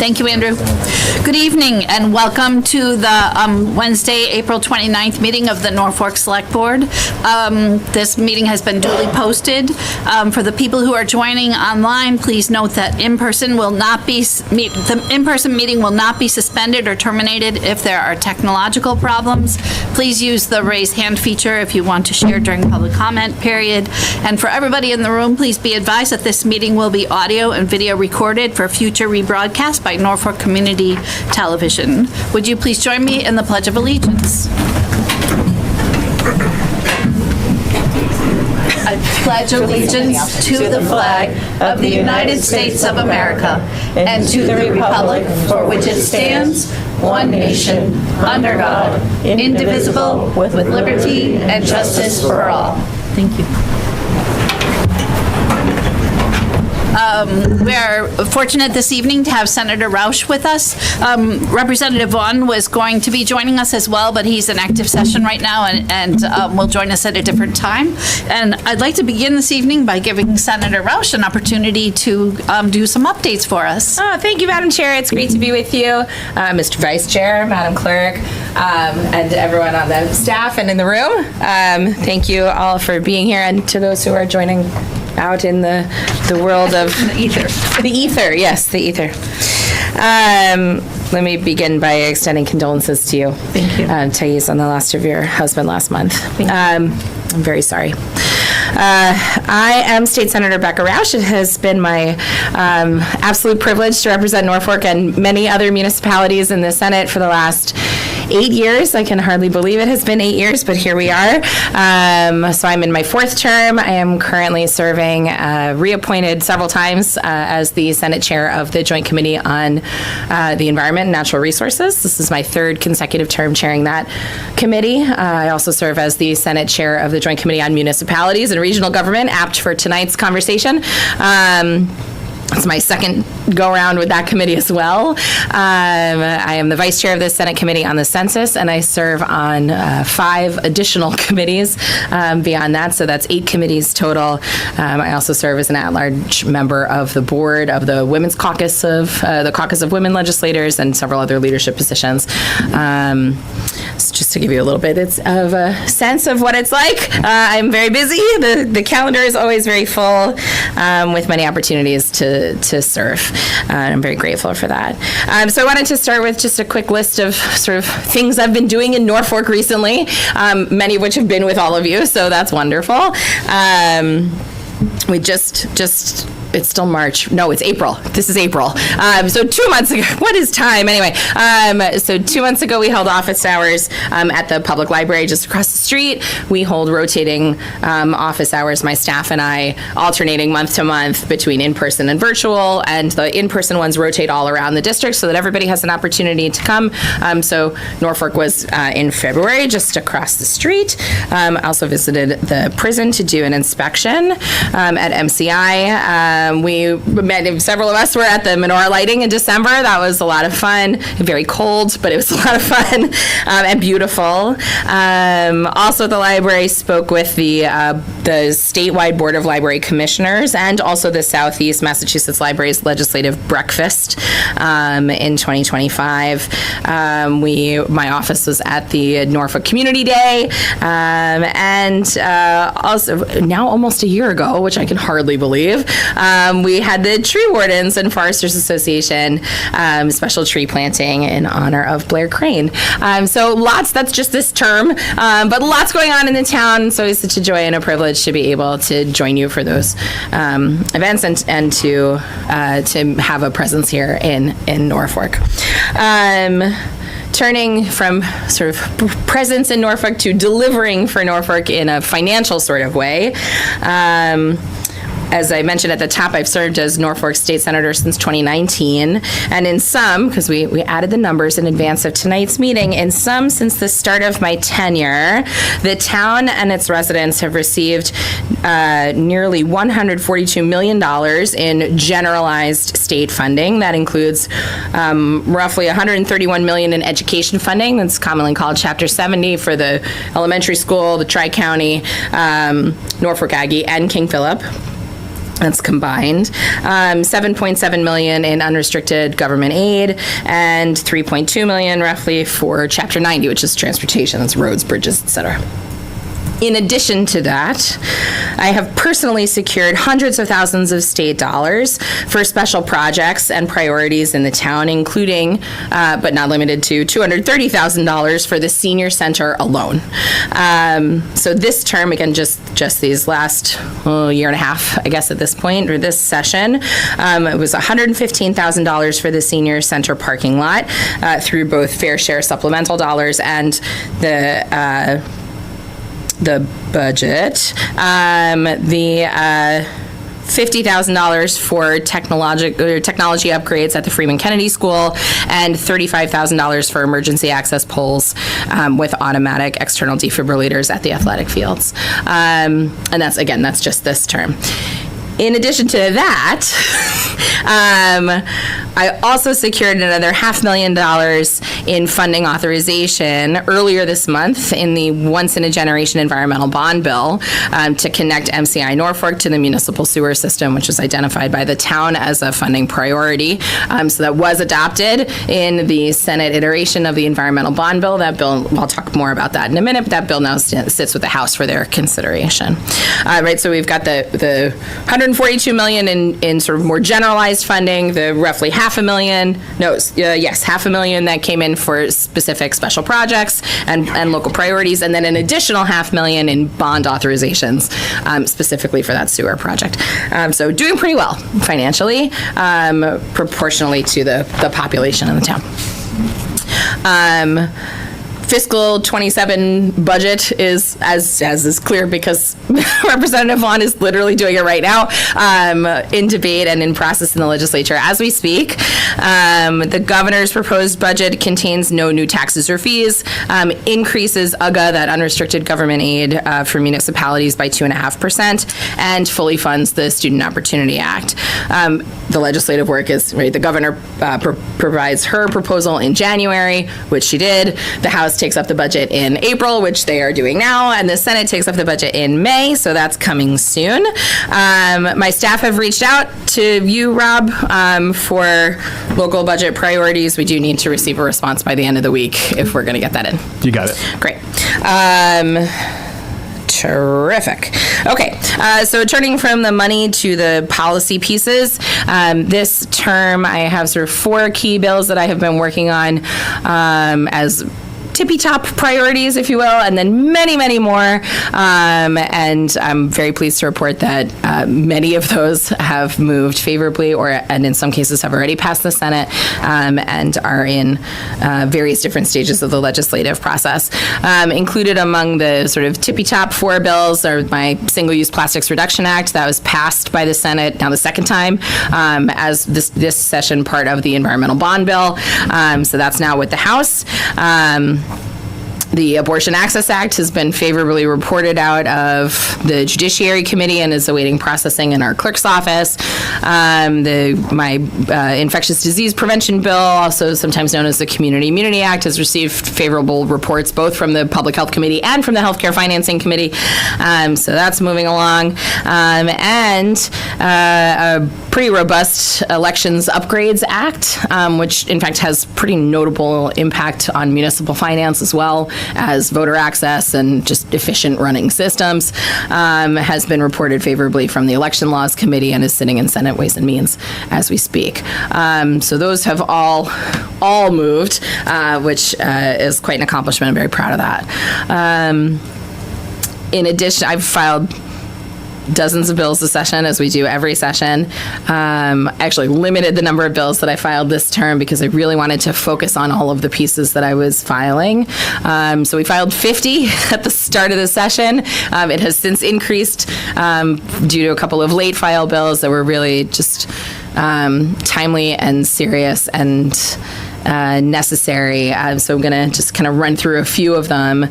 Thank you, Andrew. Good evening and welcome to the Wednesday, April 29th meeting of the Norfolk Select Board. This meeting has been duly posted. For the people who are joining online, please note that the in-person meeting will not be suspended or terminated if there are technological problems. Please use the raise hand feature if you want to share during public comment period. And for everybody in the room, please be advised that this meeting will be audio and video recorded for future rebroadcast by Norfolk Community Television. Would you please join me in the Pledge of Allegiance? I pledge allegiance to the flag of the United States of America and to the republic for which it stands, one nation, under God, indivisible, with liberty and justice for all. Thank you. We are fortunate this evening to have Senator Roush with us. Representative Vaughn was going to be joining us as well, but he's in active session right now and will join us at a different time. And I'd like to begin this evening by giving Senator Roush an opportunity to do some updates for us. Oh, thank you, Madam Chair. It's great to be with you, Mr. Vice Chair, Madam Clerk, and everyone on the staff and in the room. Thank you all for being here, and to those who are joining out in the world of the ether. The ether, yes, the ether. Let me begin by extending condolences to you. Thank you. Thais, on the loss of your husband last month. I'm very sorry. I am State Senator Becca Roush. It has been my absolute privilege to represent Norfolk and many other municipalities in the Senate for the last 8 years. I can hardly believe it has been 8 years, but here we are. So I'm in my fourth term. I am currently serving, reappointed several times as the Senate Chair of the Joint Committee on the Environment and Natural Resources. This is my third consecutive term chairing that committee. I also serve as the Senate Chair of the Joint Committee on Municipalities and Regional Government, apt for tonight's conversation. It's my second go-around with that committee as well. I am the vice chair of the Senate Committee on the Census, and I serve on 5 additional committees beyond that, so that's 8 committees total. I also serve as an at-large member of the board of the Women's Caucus of the Caucus of Women Legislators and several other leadership positions. So just to give you a little bit of a sense of what it's like, I'm very busy. The calendar is always very full with many opportunities to serve. I'm very grateful for that. So I wanted to start with just a quick list of sort of things I've been doing in Norfolk recently, many of which have been with all of you, so that's wonderful. We just it's still March. No, it's April. This is April. So 2 months ago, what is time anyway? So 2 months ago, we held office hours at the public library just across the street. We hold rotating office hours, my staff and I, alternating month to month between in-person and virtual, and the in-person ones rotate all around the district so that everybody has an opportunity to come. So Norfolk was in February, just across the street. I also visited the prison to do an inspection at MCI. Several of us were at the menorah lighting in December. That was a lot of fun. Very cold, but it was a lot of fun and beautiful. Also, the library spoke with the statewide Board of Library Commissioners and also the Southeast Massachusetts Library's Legislative Breakfast in 2025. My office was at the Norfolk Community Day, and also now almost a year ago, which I can hardly believe, we had the Tree Wardens and Foresters Association special tree planting in honor of Blair Crane. So lots, that's just this term, but lots going on in the town. So it's such a joy and a privilege to be able to join you for those events and to have a presence here in Norfolk. Turning from sort of presence in Norfolk to delivering for Norfolk in a financial sort of way. As I mentioned at the top, I've served as Norfolk State Senator since 2019, and in some, because we added the numbers in advance of tonight's meeting, in some since the start of my tenure, the town and its residents have received nearly $142 million in generalized state funding. That includes roughly $131 million in education funding, that's commonly called Chapter 70 for the elementary school, the Tri-County, Norfolk Aggie, and King Philip. That's combined. 7.7 million in unrestricted government aid and 3.2 million roughly for Chapter 90, which is transportation, that's roads, bridges, et cetera. In addition to that, I have personally secured hundreds of thousands of state dollars for special projects and priorities in the town, including, but not limited to, $230,000 for the senior center alone. So this term, again, just these last year and a half, I guess at this point, or this session, it was $115,000 for the senior center parking lot through both fair share supplemental dollars and the budget. The $50,000 for technology upgrades at the Freeman Kennedy School, and $35,000 for emergency access poles with automatic external defibrillators at the athletic fields. And that's just this term. In addition to that, I also secured another $500,000 in funding authorization earlier this month in the once-in-a-generation environmental bond bill to connect MCI Norfolk to the municipal sewer system, which was identified by the town as a funding priority. So that was adopted in the Senate iteration of the environmental bond bill. That bill, I'll talk more about that in a minute, but that bill now sits with the House for their consideration. So we've got the $142 million in sort of more generalized funding, the roughly $500,000 that came in for specific special projects and local priorities, and then an additional $500,000 in bond authorizations specifically for that sewer project. So doing pretty well financially, proportionally to the population in the town. Fiscal 27 budget is, as is clear because Representative Vaughn is literally doing it right now, in debate and in process in the legislature as we speak. The governor's proposed budget contains no new taxes or fees, increases UGA, that unrestricted government aid for municipalities, by 2.5%, and fully funds the Student Opportunity Act. The legislative work is, right, the governor provides her proposal in January, which she did. The House takes up the budget in April, which they are doing now, and the Senate takes up the budget in May, so that's coming soon. My staff have reached out to you, Rob, for local budget priorities. We do need to receive a response by the end of the week if we're going to get that in. You got it. Great. Terrific. Okay, so turning from the money to the policy pieces, this term I have sort of 4 key bills that I have been working on as tippy-top priorities, if you will, and then many, many more. And I'm very pleased to report that many of those have moved favorably, and in some cases have already passed the Senate and are in various different stages of the legislative process. Included among the sort of tippy-top 4 bills are my Single-Use Plastics Reduction Act that was passed by the Senate now the second time as this session part of the environmental bond bill. So that's now with the House. The Abortion Access Act has been favorably reported out of the Judiciary Committee and is awaiting processing in our clerk's office. My Infectious Disease Prevention Bill, also sometimes known as the Community Immunity Act, has received favorable reports both from the Public Health Committee and from the Healthcare Financing Committee. So that's moving along. And a pretty robust Elections Upgrades Act, which in fact has pretty notable impact on municipal finance as well as voter access and just efficient running systems, has been reported favorably from the Election Laws Committee and is sitting in Senate Ways and Means as we speak. So those have all moved, which is quite an accomplishment. I'm very proud of that. In addition, I've filed dozens of bills this session, as we do every session. Actually limited the number of bills that I filed this term because I really wanted to focus on all of the pieces that I was filing. So we filed 50 at the start of the session. It has since increased due to a couple of late file bills that were really just timely and serious and necessary. So I'm going to just kind of run through a few of them.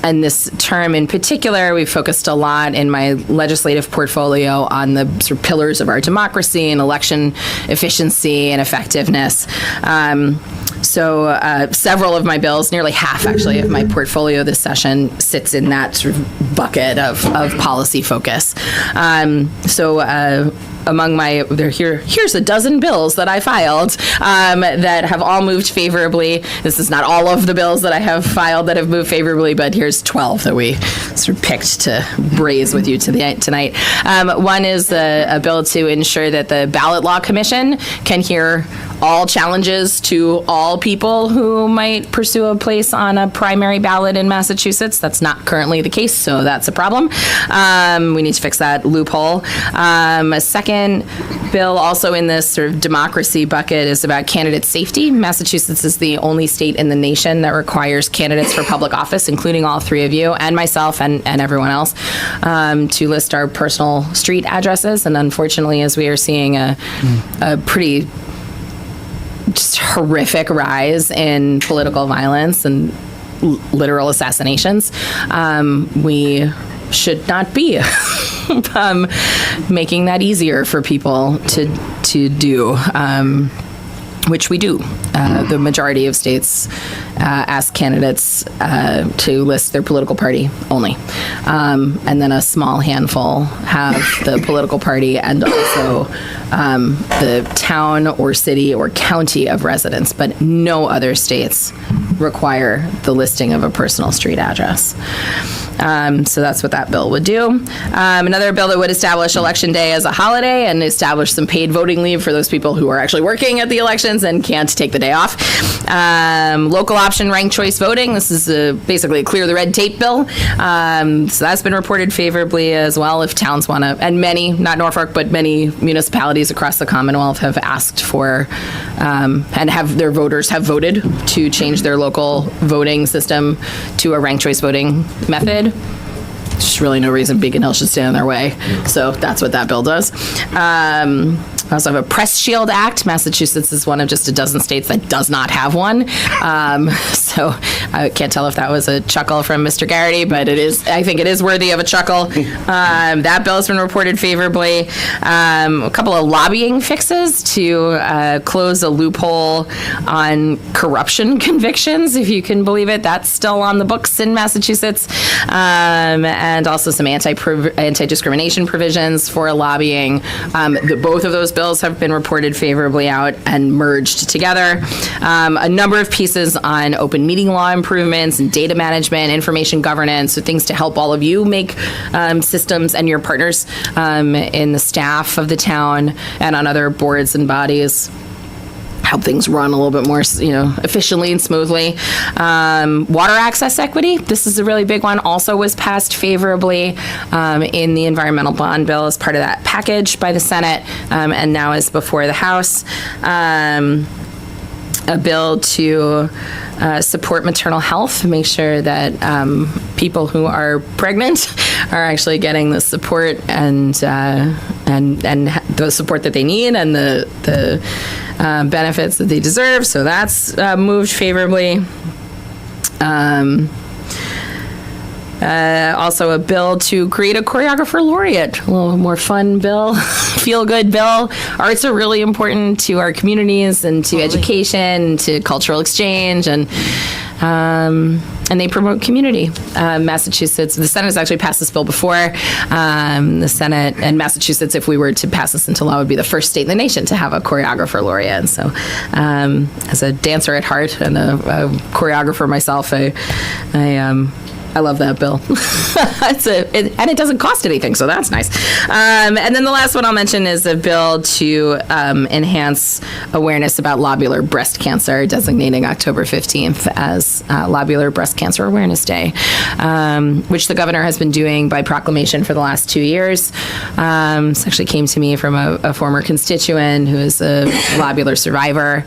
And this term in particular, we focused a lot in my legislative portfolio on the sort of pillars of our democracy and election efficiency and effectiveness. Several of my bills, nearly half actually of my portfolio this session, sits in that sort of bucket of policy focus. Among here's a dozen bills that I filed that have all moved favorably. This is not all of the bills that I have filed that have moved favorably, but here's 12 that we sort of picked to braise with you tonight. One is a bill to ensure that the Ballot Law Commission can hear all challenges to all people who might pursue a place on a primary ballot in Massachusetts. That's not currently the case, so that's a problem. We need to fix that loophole. A second bill also in this sort of democracy bucket is about candidate safety. Massachusetts is the only state in the nation that requires candidates for public office, including all three of you and myself and everyone else, to list our personal street addresses. And unfortunately, as we are seeing a pretty just horrific rise in political violence and literal assassinations, we should not be making that easier for people to do, which we do. The majority of states ask candidates to list their political party only. And then a small handful have the political party and also the town or city or county of residence, but no other states require the listing of a personal street address. So that's what that bill would do. Another bill that would establish Election Day as a holiday and establish some paid voting leave for those people who are actually working at the elections and can't take the day off. Local option ranked choice voting. This is basically a clear the red tape bill. So that's been reported favorably as well. If towns want to, and many, not Norfolk, but many municipalities across the Commonwealth have asked for and have their voters have voted to change their local voting system to a ranked choice voting method. There's really no reason Beacon Hill should stand in their way. So that's what that bill does. We also have a Press Shield Act. Massachusetts is one of just a dozen states that does not have one. So I can't tell if that was a chuckle from Mr. Garrity, but it is. I think it is worthy of a chuckle. That bill has been reported favorably. A couple of lobbying fixes to close a loophole on corruption convictions, if you can believe it. That's still on the books in Massachusetts. And also some anti-discrimination provisions for lobbying. Both of those bills have been reported favorably out and merged together. A number of pieces on open meeting law improvements and data management, information governance, so things to help all of you make systems and your partners in the staff of the town and on other boards and bodies help things run a little bit more, efficiently and smoothly. Water access equity. This is a really big one. Also was passed favorably in the environmental bond bill as part of that package by the Senate, and now is before the House. A bill to support maternal health, make sure that people who are pregnant are actually getting the support and the support that they need and the benefits that they deserve. So that's moved favorably. Also a bill to create a choreographer laureate, a little more fun bill, feel-good bill. Arts are really important to our communities and to education, to cultural exchange, and they promote community. Massachusetts, the Senate has actually passed this bill before. The Senate and Massachusetts, if we were to pass this into law, would be the first state in the nation to have a choreographer laureate. And so as a dancer at heart and a choreographer myself, I love that bill. And it doesn't cost anything, so that's nice. And then the last one I'll mention is a bill to enhance awareness about lobular breast cancer, designating October 15th as Lobular Breast Cancer Awareness Day, which the governor has been doing by proclamation for the last 2 years. This actually came to me from a former constituent who is a lobular survivor.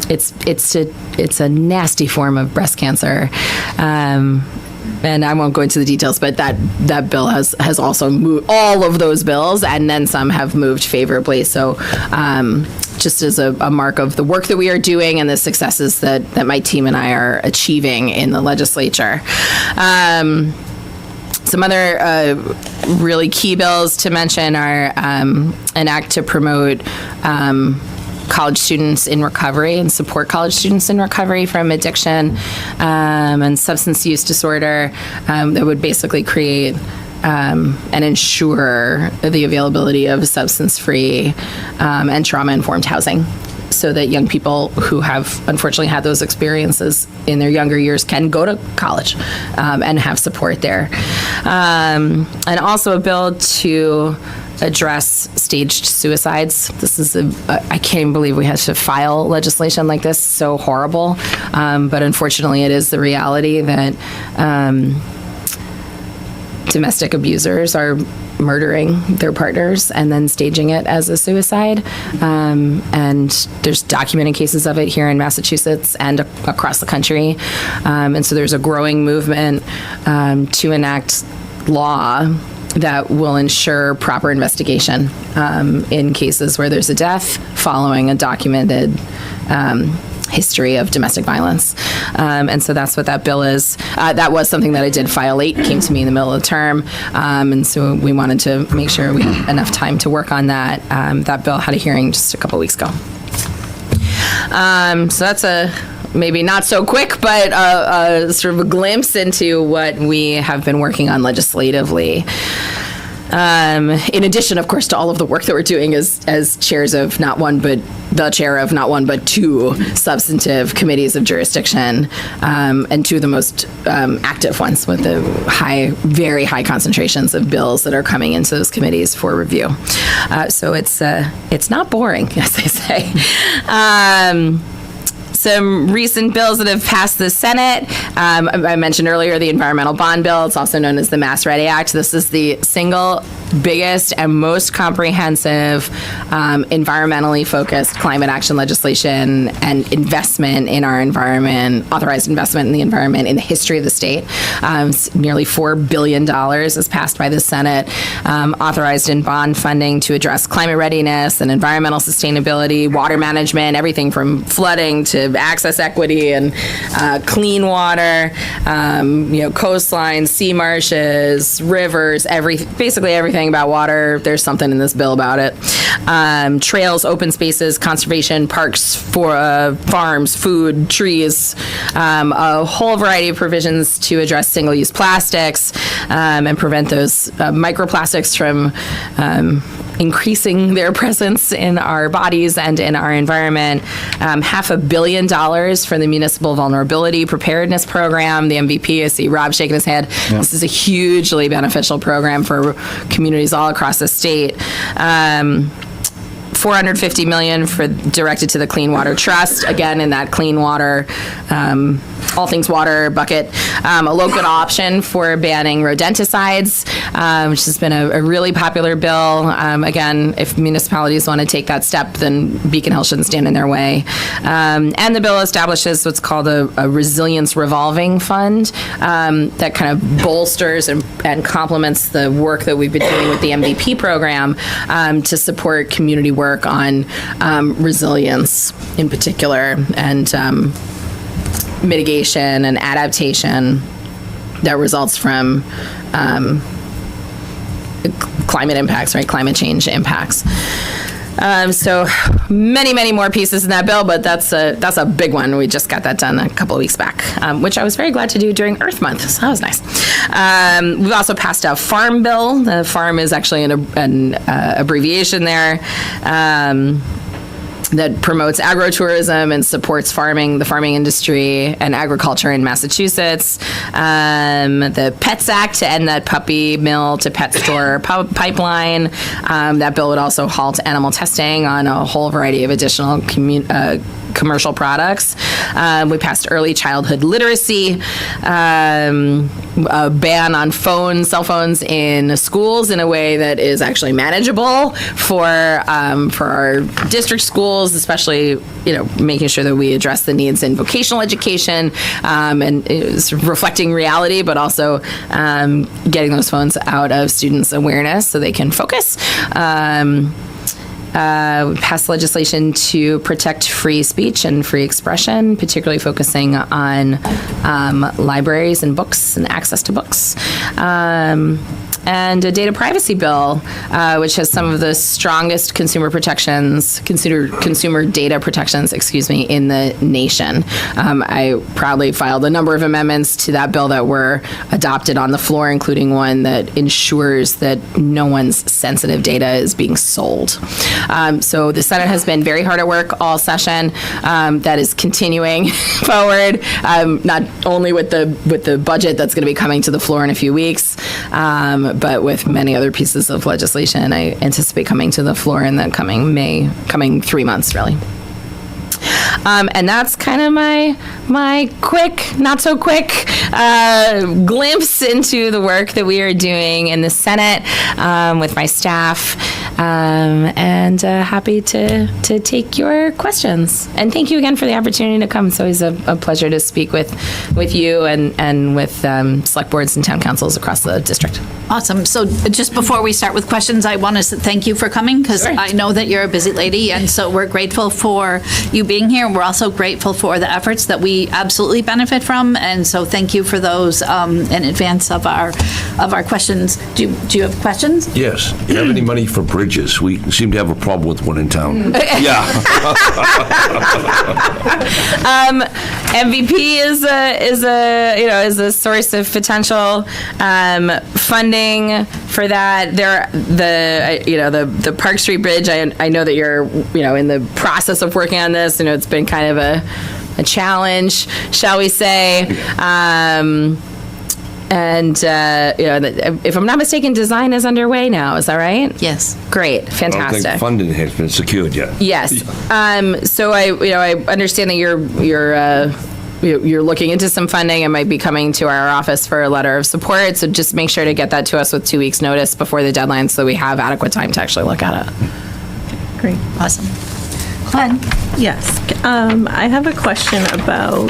It's a nasty form of breast cancer, and I won't go into the details. But that bill has also moved. All of those bills and then some have moved favorably. So just as a mark of the work that we are doing and the successes that my team and I are achieving in the legislature. Some other really key bills to mention are an act to promote college students in recovery and support college students in recovery from addiction and substance use disorder that would basically create and ensure the availability of substance-free and trauma-informed housing, so that young people who have unfortunately had those experiences in their younger years can go to college and have support there. And also a bill to address staged suicides. This is I can't even believe we had to file legislation like this. So horrible. But unfortunately, it is the reality that domestic abusers are murdering their partners and then staging it as a suicide. And there's documented cases of it here in Massachusetts and across the country. And so there's a growing movement to enact law that will ensure proper investigation in cases where there's a death following a documented history of domestic violence. And so that's what that bill is. That was something that I did file late, came to me in the middle of the term. And so we wanted to make sure we had enough time to work on that. That bill had a hearing just a couple weeks ago. So that's a maybe not so quick, but sort of a glimpse into what we have been working on legislatively. In addition, of course, to all of the work that we're doing as chairs of not one, but the chair of not one, but two substantive committees of jurisdiction, and two of the most active ones with the very high concentrations of bills that are coming into those committees for review. So it's not boring, as they say. Some recent bills that have passed the Senate. I mentioned earlier the Environmental Bond Bill. It's also known as the Mass Ready Act. This is the single biggest and most comprehensive environmentally focused climate action legislation and investment in our environment, authorized investment in the environment in the history of the state. Nearly $4 billion is passed by the Senate, authorized in bond funding to address climate readiness and environmental sustainability, water management, everything from flooding to access equity and clean water, coastlines, sea marshes, rivers, basically everything about water. There's something in this bill about it. Trails, open spaces, conservation, parks, for farms, food, trees, a whole variety of provisions to address single-use plastics and prevent those microplastics from increasing their presence in our bodies and in our environment. $500 million for the Municipal Vulnerability Preparedness Program, the MVP. I see Rob shaking his head. Yeah. This is a hugely beneficial program for communities all across the state. $450 million directed to the Clean Water Trust, again in that clean water, all things water bucket. A local option for banning rodenticides, which has been a really popular bill. Again, if municipalities want to take that step, then Beacon Hill shouldn't stand in their way. And the bill establishes what's called a resilience revolving fund that kind of bolsters and complements the work that we've been doing with the MVP program to support community work on resilience in particular and mitigation and adaptation that results from climate impacts, right? Climate change impacts. So many more pieces in that bill, but that's a big one. We just got that done a couple of weeks back, which I was very glad to do during Earth Month, so that was nice. We've also passed a farm bill. The farm is actually an abbreviation there. That promotes agritourism and supports the farming industry and agriculture in Massachusetts. The Pets Act to end that puppy mill to pet store pipeline. That bill would also halt animal testing on a whole variety of additional commercial products. We passed early childhood literacy, a ban on cell phones in schools in a way that is actually manageable for our district schools, especially making sure that we address the needs in vocational education and sort of reflecting reality, but also getting those phones out of students' awareness so they can focus. We passed legislation to protect free speech and free expression, particularly focusing on libraries and books and access to books. and a data privacy bill, which has some of the strongest consumer data protections, in the nation. I proudly filed a number of amendments to that bill that were adopted on the floor, including one that ensures that no one's sensitive data is being sold. So the Senate has been very hard at work all session. That is continuing forward, not only with the budget that's going to be coming to the floor in a few weeks, but with many other pieces of legislation I anticipate coming to the floor in the coming 3 months, really. And that's kind of my quick, not so quick glimpse into the work that we are doing in the Senate with my staff, and happy to take your questions. And thank you again for the opportunity to come. It's always a pleasure to speak with you and with select boards and town councils across the district. Awesome. So just before we start with questions, I want to thank you for coming, because Sure. I know that you're a busy lady, and so we're grateful for you being here. We're also grateful for the efforts that we absolutely benefit from, and so thank you for those in advance of our questions. Do you have questions? Yes. Do you have any money for bridges? We seem to have a problem with one in town. Yeah. MVP is a source of potential funding for that. The Park Street Bridge. I know that you're in the process of working on this. It's been kind of a challenge, shall we say. If I'm not mistaken, design is underway now. Is that right? Yes. Great, I don't fantastic. think funding has been secured yet. Yes. So I understand that you're looking into some funding and might be coming to our office for a letter of support. So just make sure to get that to us with 2 weeks' notice before the deadline, so we have adequate time to actually look at it. Great. Awesome. Glenn? Yes. I have a question about,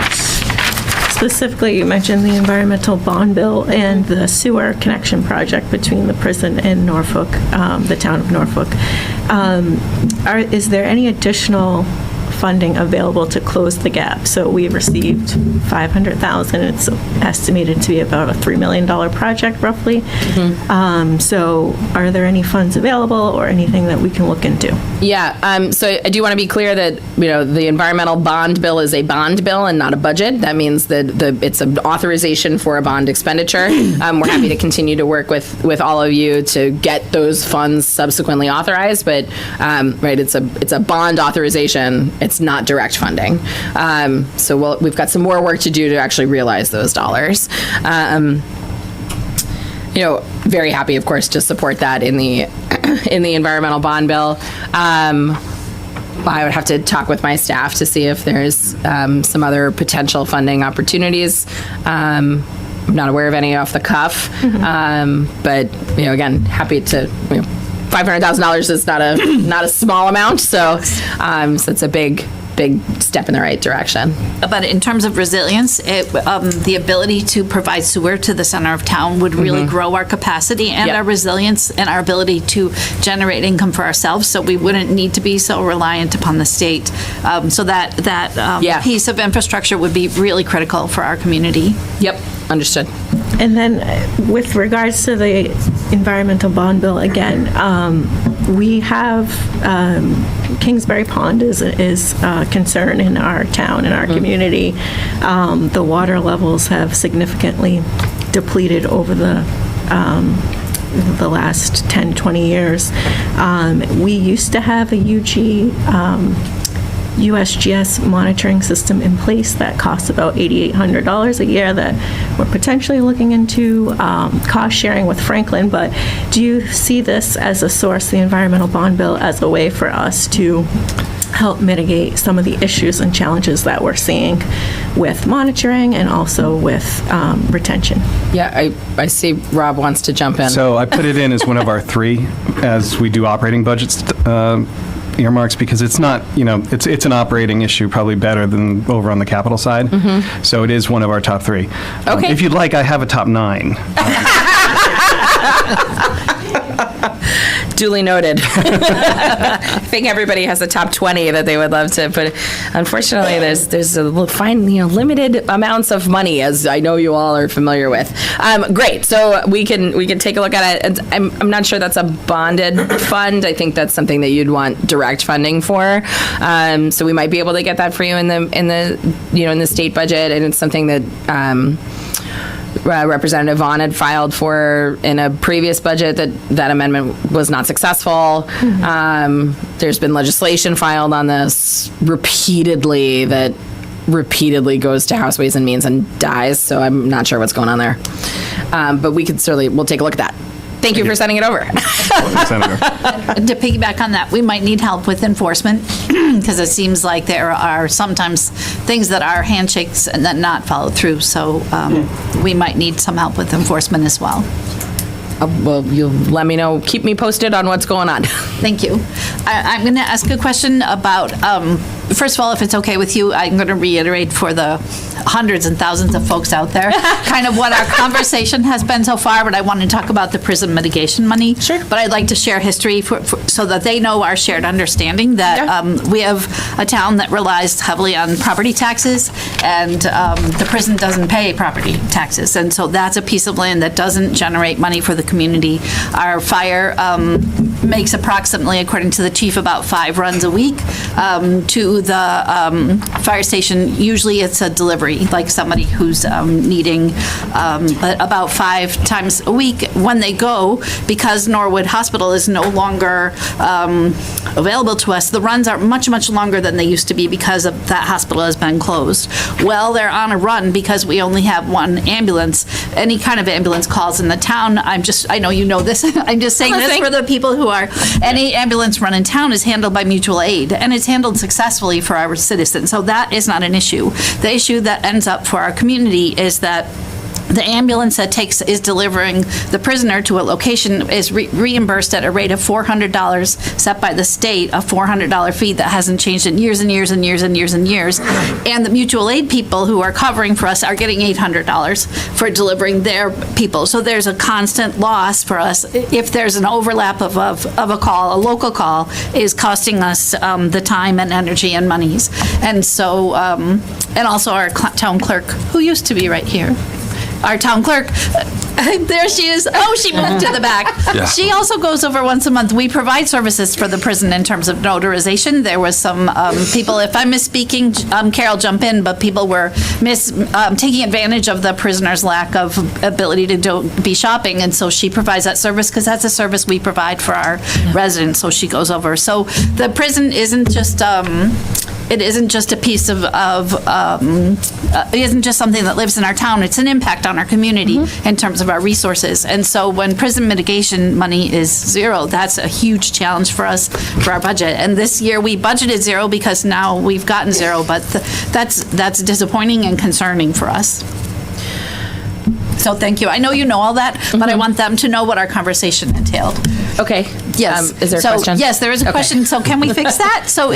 specifically, you mentioned the environmental bond bill and the sewer connection project between the prison and Norfolk, the town of Norfolk. Is there any additional funding available to close the gap? So we received $500,000. It's estimated to be about a $3 million project, roughly. Mm-hmm. So are there any funds available or anything that we can look into? Yeah. So I do want to be clear that the environmental bond bill is a bond bill and not a budget. That means that it's an authorization for a bond expenditure. We're happy to continue to work with all of you to get those funds subsequently authorized. But it's a bond authorization. It's not direct funding. So we've got some more work to do to actually realize those dollars. Very happy, of course, to support that in the environmental bond bill. I would have to talk with my staff to see if there's some other potential funding opportunities. I'm not aware of any off the cuff, but again, happy to. $500,000 is not a small amount, so it's a big step in the right direction. But in terms of resilience, the ability to provide sewer to the center of town would really grow our capacity and our resilience and our ability to generate income for ourselves, so we wouldn't need to be so reliant upon the state. So that piece of infrastructure would be really critical for our community. Yep, understood. And then with regards to the environmental bond bill, again, we have Kingsbury Pond is a concern in our town, in our community. The water levels have significantly depleted over the last 10, 20 years. We used to have a USGS monitoring system in place that costs about $8,800 a year that we're potentially looking into cost sharing with Franklin. But do you see this as a source, the environmental bond bill, as a way for us to help mitigate some of the issues and challenges that we're seeing with monitoring and also with retention? Yeah, I see Rob wants to jump in. So I put it in as one of our three as we do operating budgets earmarks, because it's not, it's an operating issue, probably better than over on the capital side. So it is one of our top three. Okay. If you'd like, I have a top 9. Duly noted. I think everybody has a top 20 that they would love to, but unfortunately, there's a limited amounts of money, as I know you all are familiar with. Great, so we can take a look at it. And I'm not sure that's a bonded fund. I think that's something that you'd want direct funding for. So we might be able to get that for you in the state budget, and it's something that Representative Vaughn had filed for in a previous budget. That amendment was not successful. There's been legislation filed on this repeatedly that repeatedly goes to House Ways and Means and dies, so I'm not sure what's going on there. But we'll take a look at that. Thank you for sending it over. Senator. To piggyback on that, we might need help with enforcement because it seems like there are sometimes things that are handshakes and that not followed through. So we might need some help with enforcement as well. Well, you'll let me know. Keep me posted on what's going on. Thank you. I'm going to ask a question about, first of all, if it's okay with you, I'm going to reiterate for the hundreds and thousands of folks out there, kind of what our conversation has been so far, but I want to talk about the prison mitigation money. Sure. But I'd like to share history so that they know our shared understanding that we have a town that relies heavily on property taxes, and the prison doesn't pay property taxes. And so that's a piece of land that doesn't generate money for the community. Our fire makes approximately, according to the chief, about 5 runs a week to the fire station. Usually it's a delivery, like somebody who's needing about 5 times a week. When they go, because Norwood Hospital is no longer available to us, the runs are much, much longer than they used to be because of that hospital has been closed. Well, they're on a run because we only have 1 ambulance. Any kind of ambulance calls in the town, I know you know this, I'm just saying this for the people who are, any ambulance run in town is handled by mutual aid, and it's handled successfully for our citizens. So that is not an issue. The issue that ends up for our community is that the ambulance that is delivering the prisoner to a location is reimbursed at a rate of $400 set by the state, a $400 fee that hasn't changed in years and years and years and years and years. And the mutual aid people who are covering for us are getting $800 for delivering their people. So there's a constant loss for us. If there's an overlap of a call, a local call is costing us the time and energy and monies. And so, and also our town clerk, who used to be right here, our town clerk, there she is. Oh, she moved to the back. Yeah. She also goes over once a month. We provide services for the prison in terms of notarization. There was some people, if I'm misspeaking, Carol, jump in, but people were taking advantage of the prisoner's lack of ability to be shopping, and so she provides that service because that's a service we provide for our residents, so she goes over. So the prison isn't just... it isn't just a piece of it isn't just something that lives in our town. It's an impact on our community in terms of our resources. And so when prison mitigation money is 0, that's a huge challenge for us for our budget. And this year we budgeted 0 because now we've gotten 0, but that's disappointing and concerning for us. So thank you. I know you know all that, but I want them to know what our conversation entailed. Okay. Yes. Is there a question? Yes, there is a question. So can we fix that? So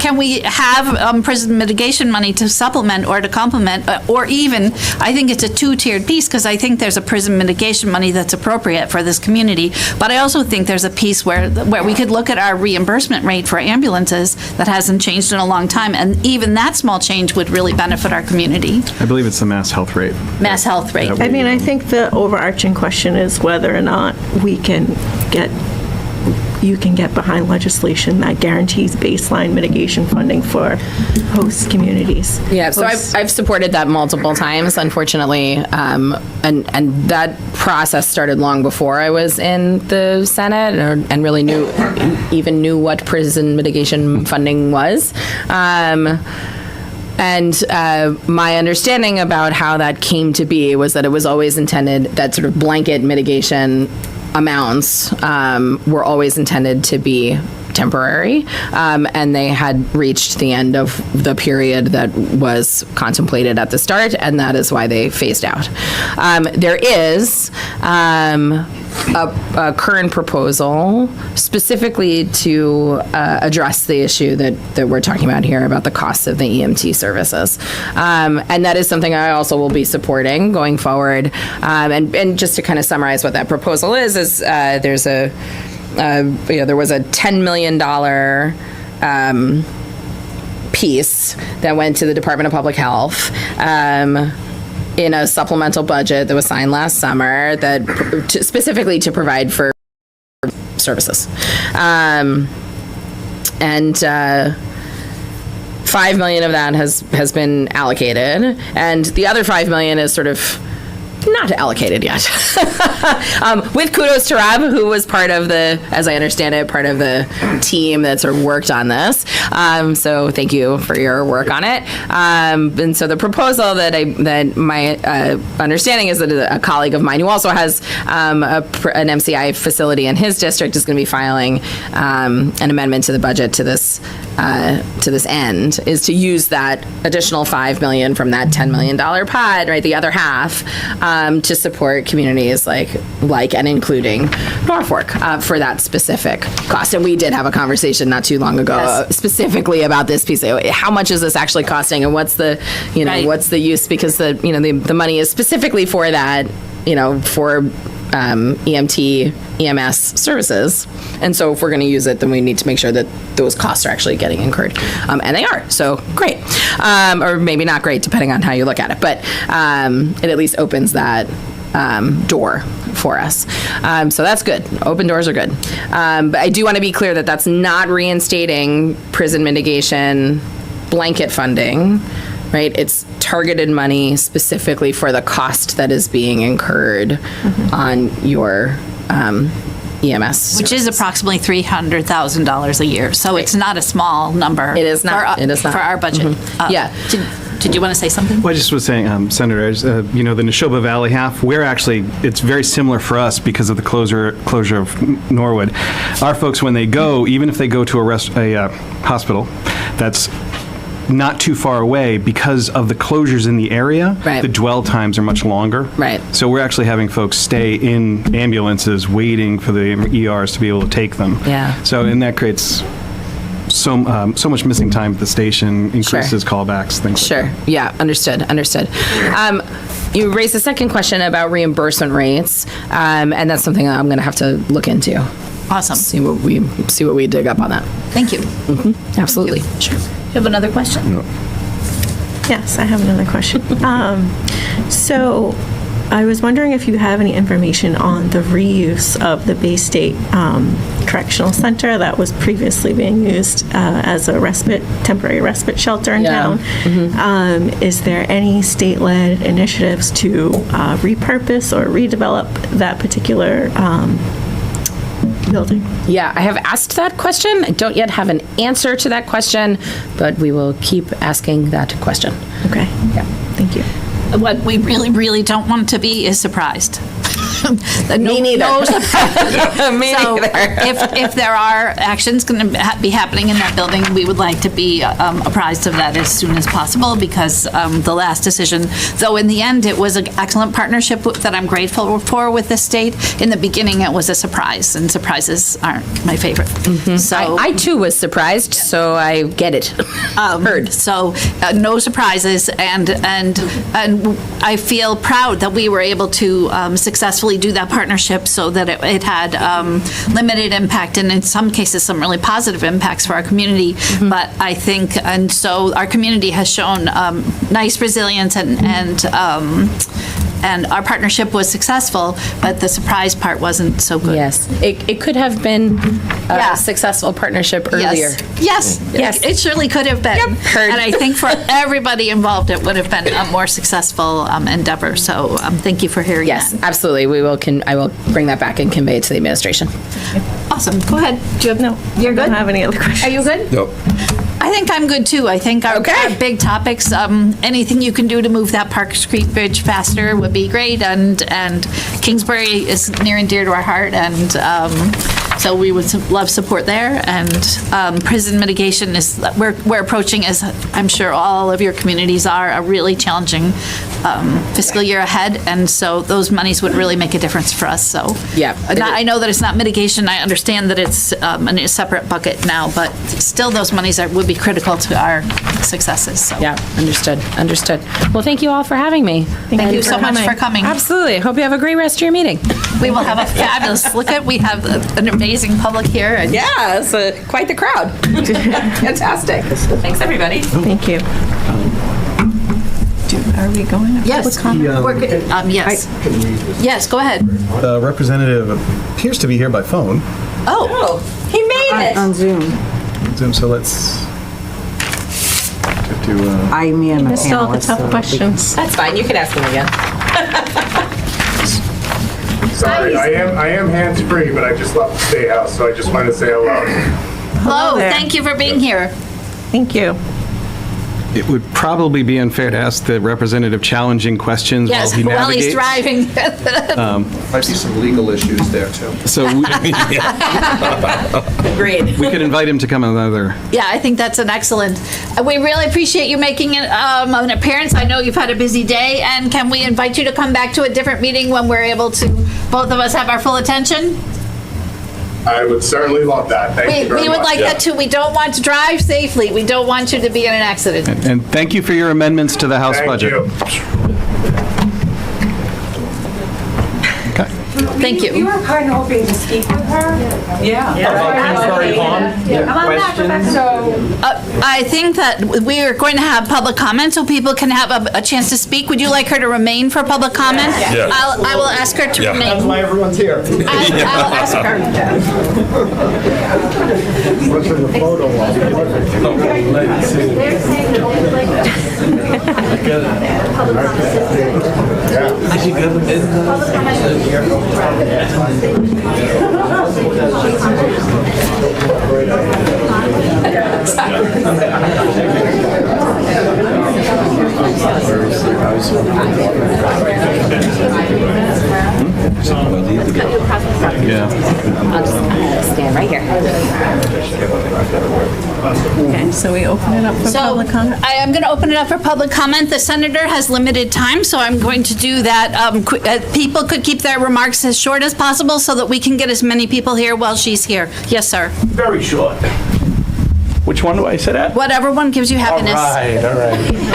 can we have prison mitigation money to supplement or to complement, or even, I think it's a 2-tiered piece, because I think there's a prison mitigation money that's appropriate for this community, but I also think there's a piece where we could look at our reimbursement rate for ambulances that hasn't changed in a long time, and even that small change would really benefit our community. I believe it's the mass health rate. Mass health rate. I mean, I think the overarching question is whether or not you can get behind legislation that guarantees baseline mitigation funding for host communities. Yeah, so I've supported that multiple times, unfortunately, and that process started long before I was in the Senate and really knew what prison mitigation funding was. And my understanding about how that came to be was that it was always intended, that sort of blanket mitigation amounts were always intended to be temporary, and they had reached the end of the period that was contemplated at the start, and that is why they phased out. There is a current proposal specifically to address the issue that we're talking about here about the costs of the EMT services. And that is something I also will be supporting going forward. And just to kind of summarize what that proposal is there's there was a $10 million piece that went to the Department of Public Health in a supplemental budget that was signed last summer specifically to provide for services. And $5 million of that has been allocated, and the other $5 million is sort of not allocated yet. With kudos to Rob, who was part of as I understand it, part of the team that sort of worked on this. So thank you for your work on it. And so the proposal that my understanding is that a colleague of mine who also has an MCI facility in his district is going to be filing an amendment to the budget to this end, is to use that additional $5 million from that $10 million pot, right, the other half, to support communities like and including Norfolk for that specific cost. And we did have a conversation not too long ago specifically about this piece. How much is this actually costing, and what's the what's the use? Because the money is specifically for that, for EMT, EMS services. And so if we're going to use it, then we need to make sure that those costs are actually getting incurred. And they are. So great. Or maybe not great, depending on how you look at it. But it at least opens that door for us. So that's good. Open doors are good. But I do want to be clear that that's not reinstating prison mitigation blanket funding. Right, it's targeted money specifically for the cost that is being incurred on your EMS, which is approximately $300,000 a year. So it's not a small number. It is not. It is not for our budget. Yeah. Did you want to say something? Well, I just was saying, Senator, the Neshoba Valley half, it's very similar for us because of the closure of Norwood. Our folks, when they go, even if they go to a hospital that's not too far away, because of the closures in the area, right, the dwell times are much longer. Right. So we're actually having folks stay in ambulances waiting for the ERs to be able to take them. Yeah. So, and that creates so much missing time at the station, increases callbacks, things like that. Yeah, understood. You raised the second question about reimbursement rates, and that's something I'm going to have to look into. Awesome. See what we dig up on that. Thank you. Absolutely. Sure. You have another question? No. Yes, I have another question. So I was wondering if you have any information on the reuse of the Bay State Correctional Center that was previously being used as a temporary respite shelter in town. Is there any state-led initiatives to repurpose or redevelop that particular building? Yeah, I have asked that question. I don't yet have an answer to that question, but we will keep asking that question. Okay. Yeah. Thank you. What we really, really don't want to be is surprised. Me neither. No surprise. Me So neither. if there are actions going to be happening in that building, we would like to be apprised of that as soon as possible, because the last decision, though in the end it was an excellent partnership that I'm grateful for with the state, in the beginning it was a surprise, and surprises aren't my favorite. So I too was surprised, so I get it. Heard. So no surprises, and I feel proud that we were able to successfully do that partnership so that it had limited impact, and in some cases some really positive impacts for our community. But I think, and so our community has shown nice resilience, and our partnership was successful, but the surprise part wasn't so good. Yes, it could have been a successful partnership earlier. Yes. It surely could have been. Heard. And I think for everybody involved, it would have been a more successful endeavor. So thank you for hearing Yes, that. absolutely. I will bring that back and convey it to the administration. Awesome. Go ahead. Do you have You're good? I don't have any other questions. Are you good? Nope. I think I'm good too. I think our big topics, anything you can do to move that Park Street Bridge faster would be great. And Kingsbury is near and dear to our heart. And So we would love support there. And prison mitigation is, we're approaching, as I'm sure all of your communities are, a really challenging fiscal year ahead. And so those monies would really make a difference for us. So Yeah. I know that it's not mitigation. I understand that it's in a separate bucket now, but still those monies would be critical to our successes. So. Yeah, understood. Well, thank you all for having me. Thank you so much for coming. Absolutely. Hope you have a great rest of your meeting. We will have a fabulous, we have an amazing public here. And Yeah, it's quite the crowd. Fantastic. Thanks, everybody. Thank you. Are we going to Yes, public comment? we're good. Yes. Yes, go ahead. The representative appears to be here by phone. Oh, He made it. On Zoom. Zoom, so let's have to. I am a Missed all the panelist, tough so- questions. That's fine. You can ask him again. Sorry, I am hands-free, but I just left the State House, so I just wanted to say hello. hello. there. Thank you for being here. Thank you. It would probably be unfair to ask the representative challenging questions while Yes, he while he's navigates. driving. Might be some legal issues there, too. So Agreed. we could invite him to come another. Yeah, I think that's an excellent. We really appreciate you making an appearance. I know you've had a busy day, and can we invite you to come back to a different meeting when we're able to, both of us have our full attention? I would certainly love that. Thank you very We much. would like that too. We don't want to drive safely. We don't want you to be in an accident. And thank you for your amendments to the House Thank budget. you. Okay. Thank you. You were kind of hoping to speak with her? Yeah. So, I think that we are going to have public comment so people can have a chance to speak. Would you like her to remain for public comment? Yeah. I will ask her to remain. That's why everyone's here. I'll ask her. Yeah. I'll just stand right here. Okay, so we open it up for So public comment? I am going to open it up for public comment. The senator has limited time, so I'm going to do that. People could keep their remarks as short as possible so that we can get as many people here while she's here. Yes, sir. Very short. Which one do I sit at? Whatever one gives you All happiness. right.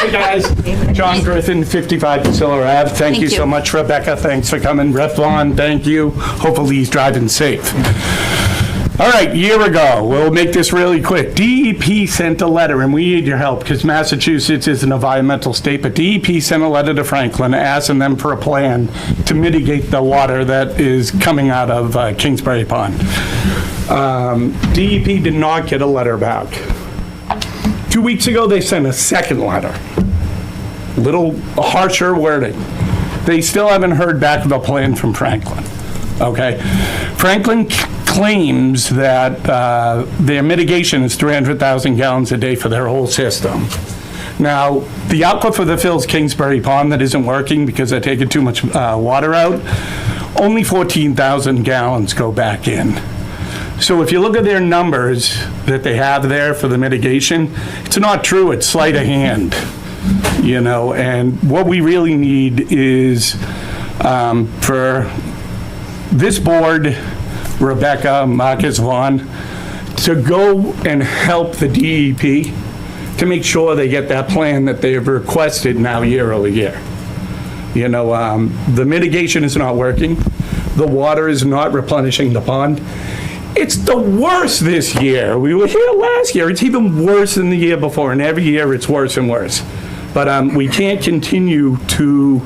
Hey, guys. John Griffin, 55 Priscilla Ave. Thank you you. so much, Rebecca. Thanks for coming. Rep Vaughn, thank you. Hopefully he's driving safe. All right, year ago, we'll make this really quick. DEP sent a letter, and we need your help because Massachusetts is an environmental state, but DEP sent a letter to Franklin asking them for a plan to mitigate the water that is coming out of Kingsbury Pond. DEP did not get a letter back. 2 weeks ago, they sent a second letter. Little harsher wording. They still haven't heard back of a plan from Franklin. Okay? Franklin claims that their mitigation is 300,000 gallons a day for their whole system. Now, the aquifer that fills Kingsbury Pond that isn't working because they're taking too much water out, only 14,000 gallons go back in. So if you look at their numbers that they have there for the mitigation, it's not true, it's sleight of hand, you know, and what we really need is for this board, Rebecca, Marcus Vaughn, to go and help the DEP to make sure they get that plan that they have requested now year over year. You know, the mitigation is not working. The water is not replenishing the pond. It's the worst this year. We were here last year. It's even worse than the year before, and every year it's worse and worse. But we can't continue to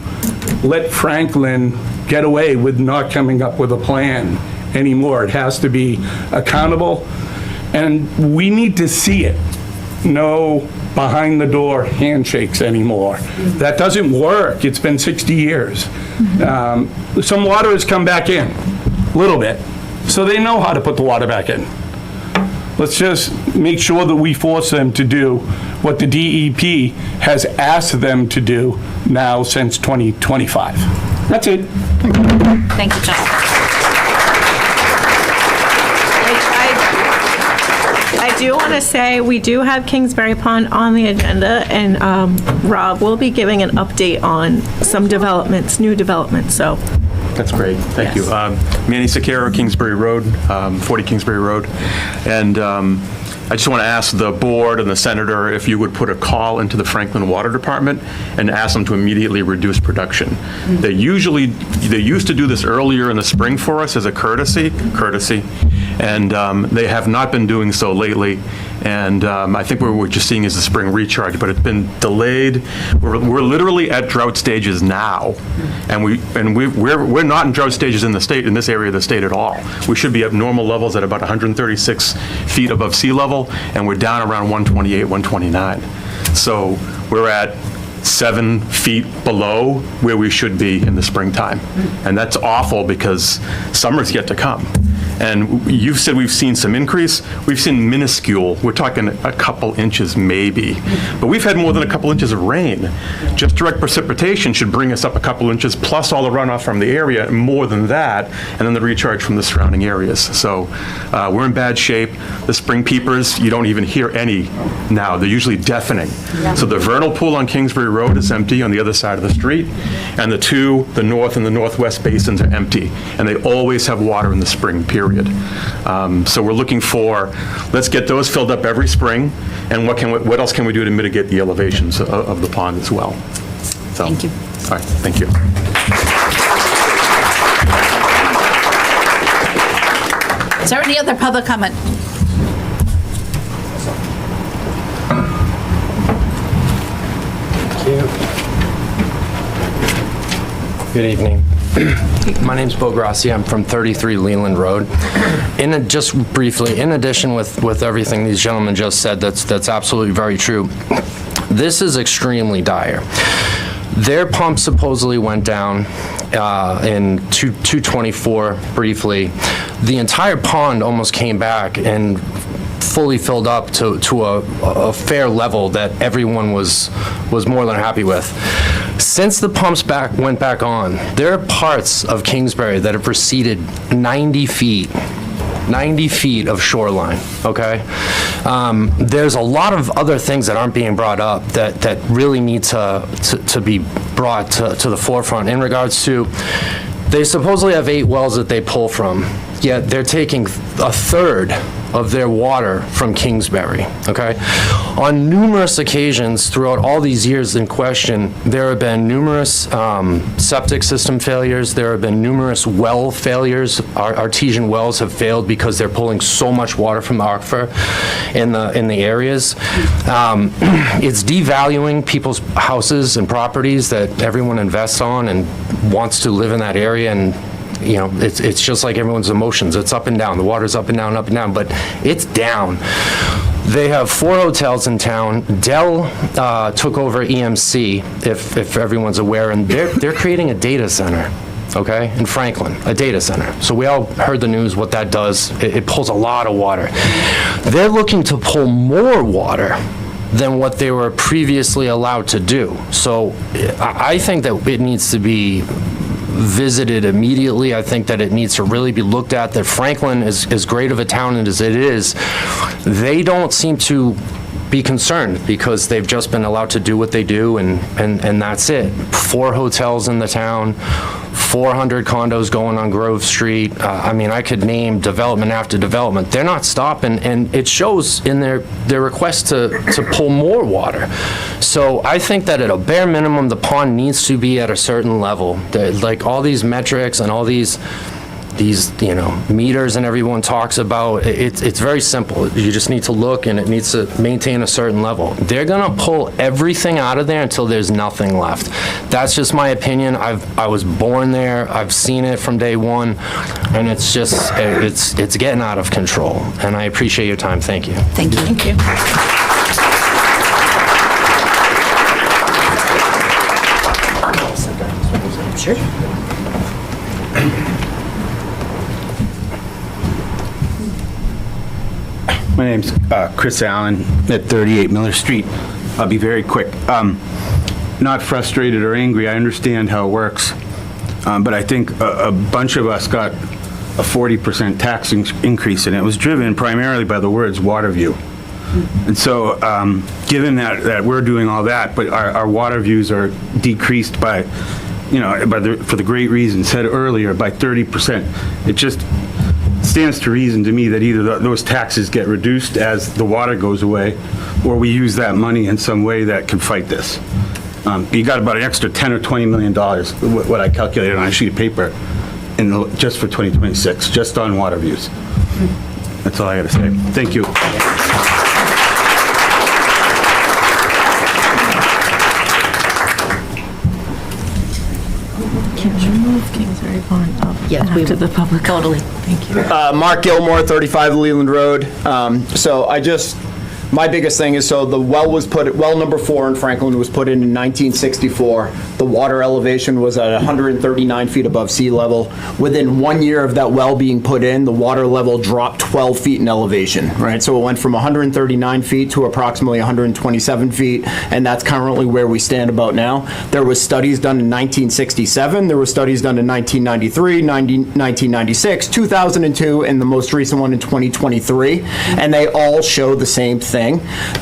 let Franklin get away with not coming up with a plan anymore. It has to be accountable, and we need to see it. No behind-the-door handshakes anymore. That doesn't work. It's been 60 years. Some water has come back in, a little bit, so they know how to put the water back in. Let's just make sure that we force them to do what the DEP has asked them to do now since 2025. That's it. Thank you, John. do want to say, we do have Kingsbury Pond on the agenda, and Rob will be giving an update on some developments, new developments, so. That's great, thank you. Manny Sakara, Kingsbury Road, 40 Kingsbury Road. And I just want to ask the board and the senator if you would put a call into the Franklin Water Department and ask them to immediately reduce production. They used to do this earlier in the spring for us as a courtesy, and they have not been doing so lately. And I think what we're just seeing is the spring recharge, but it's been delayed. We're literally at drought stages now, and we're not in drought stages in the state, in this area of the state at all. We should be at normal levels at about 136 feet above sea level, and we're down around 128, 129. So we're at 7 feet below where we should be in the springtime. And that's awful because summer's yet to come. And you've said we've seen some increase. We've seen minuscule. We're talking a couple inches maybe. But we've had more than a couple inches of rain. Just direct precipitation should bring us up a couple inches, plus all the runoff from the area, and more than that, and then the recharge from the surrounding areas. So we're in bad shape. The spring peepers, you don't even hear any now. They're usually deafening. So the vernal pool on Kingsbury Road is empty on the other side of the street, and the north and the northwest basins are empty, and they always have water in the spring period. So we're looking for, let's get those filled up every spring, and what else can we do to mitigate the elevations of the pond as well? So, Thank you. All right, thank you. Is there any other public comment? Good evening. My name's Bo Grassi. I'm from 33 Leland Road. Just briefly, in addition with everything these gentlemen just said, that's absolutely very true. This is extremely dire. Their pump supposedly went down in 224 briefly. The entire pond almost came back and fully filled up to a fair level that everyone was more than happy with. Since the pumps went back on, there are parts of Kingsbury that have receded 90 feet of shoreline, okay? There's a lot of other things that aren't being brought up that really need to be brought to the forefront in regards to, they supposedly have 8 wells that they pull from, yet they're taking a third of their water from Kingsbury, okay? On numerous occasions throughout all these years in question, there have been numerous septic system failures, there have been numerous well failures. Artesian wells have failed because they're pulling so much water from the aquifer in the areas. It's devaluing people's houses and properties that everyone invests on and wants to live in that area, and you know, it's just like everyone's emotions. It's up and down. The water's up and down, but it's down. They have 4 hotels in town. Dell took over EMC, if everyone's aware, and they're creating a data center, okay, in Franklin, a data center. So we all heard the news, what that does. It pulls a lot of water. They're looking to pull more water than what they were previously allowed to do. So I think that it needs to be visited immediately. I think that it needs to really be looked at, that Franklin is as great of a town as it is. They don't seem to be concerned because they've just been allowed to do what they do, and that's it. 4 hotels in the town, 400 condos going on Grove Street. I mean, I could name development after development. They're not stopping, and it shows in their request to pull more water. So I think that at a bare minimum, the pond needs to be at a certain level. Like all these metrics and all these meters and everyone talks about, it's very simple. You just need to look, and it needs to maintain a certain level. They're gonna pull everything out of there until there's nothing left. That's just my opinion. I was born there. I've seen it from day one, and it's just, it's getting out of control. And I appreciate your time. Thank you. Thank you. Thank you. Sure. My name's Chris Allen at 38 Miller Street. I'll be very quick. Not frustrated or angry. I understand how it works. But I think a bunch of us got a 40% tax increase, and it was driven primarily by the words water view. And so, given that we're doing all that, but our water views are decreased by, for the great reason said earlier, by 30%, it just stands to reason to me that either those taxes get reduced as the water goes away, or we use that money in some way that can fight this. You got about an extra $10 or $20 million, what I calculated on a sheet of paper, just for 2026, just on water views. That's all I got to say. Thank you. Can you move Kingsbury Pond up to the public? Totally. Thank you. Mark Gilmore, 35 Leland Road. My biggest thing is, so the well number 4 in Franklin was put in 1964. The water elevation was at 139 feet above sea level. Within 1 year of that well being put in, the water level dropped 12 feet in elevation, right? So it went from 139 feet to approximately 127 feet, and that's currently where we stand about now. There was studies done in 1967, there were studies done in 1993, 1996, 2002, and the most recent one in 2023, and they all show the same thing,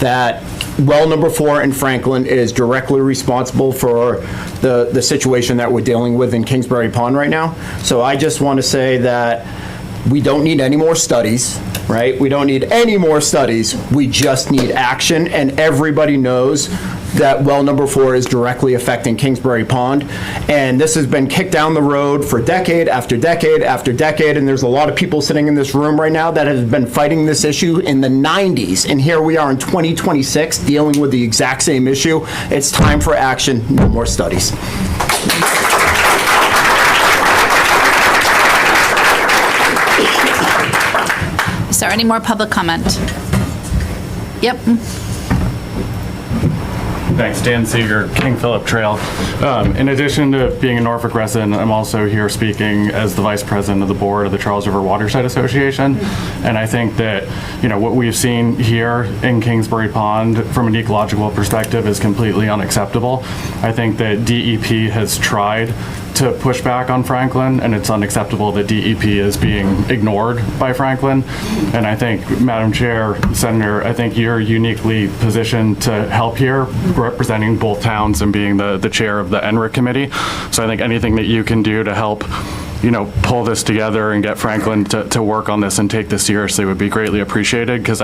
that well number 4 in Franklin is directly responsible for the situation that we're dealing with in Kingsbury Pond right now. So I just want to say that we don't need any more studies, right? We don't need any more studies. We just need action, and everybody knows that well number 4 is directly affecting Kingsbury Pond. And this has been kicked down the road for decade after decade after decade, and there's a lot of people sitting in this room right now that have been fighting this issue in the 90s, and here we are in 2026 dealing with the exact same issue. It's time for action, no more studies. Is there any more public comment? Yep. Thanks, Dan Seeger, King Philip Trail. In addition to being a Norfolk resident, I'm also here speaking as the vice president of the board of the Charles River Watershed Association. And I think that, what we've seen here in Kingsbury Pond from an ecological perspective is completely unacceptable. I think that DEP has tried to push back on Franklin, and it's unacceptable that DEP is being ignored by Franklin. And I think, Madam Chair, Senator, I think you're uniquely positioned to help here, representing both towns and being the chair of the NRIC committee. So I think anything that you can do to help, pull this together and get Franklin to work on this and take this seriously would be greatly appreciated, because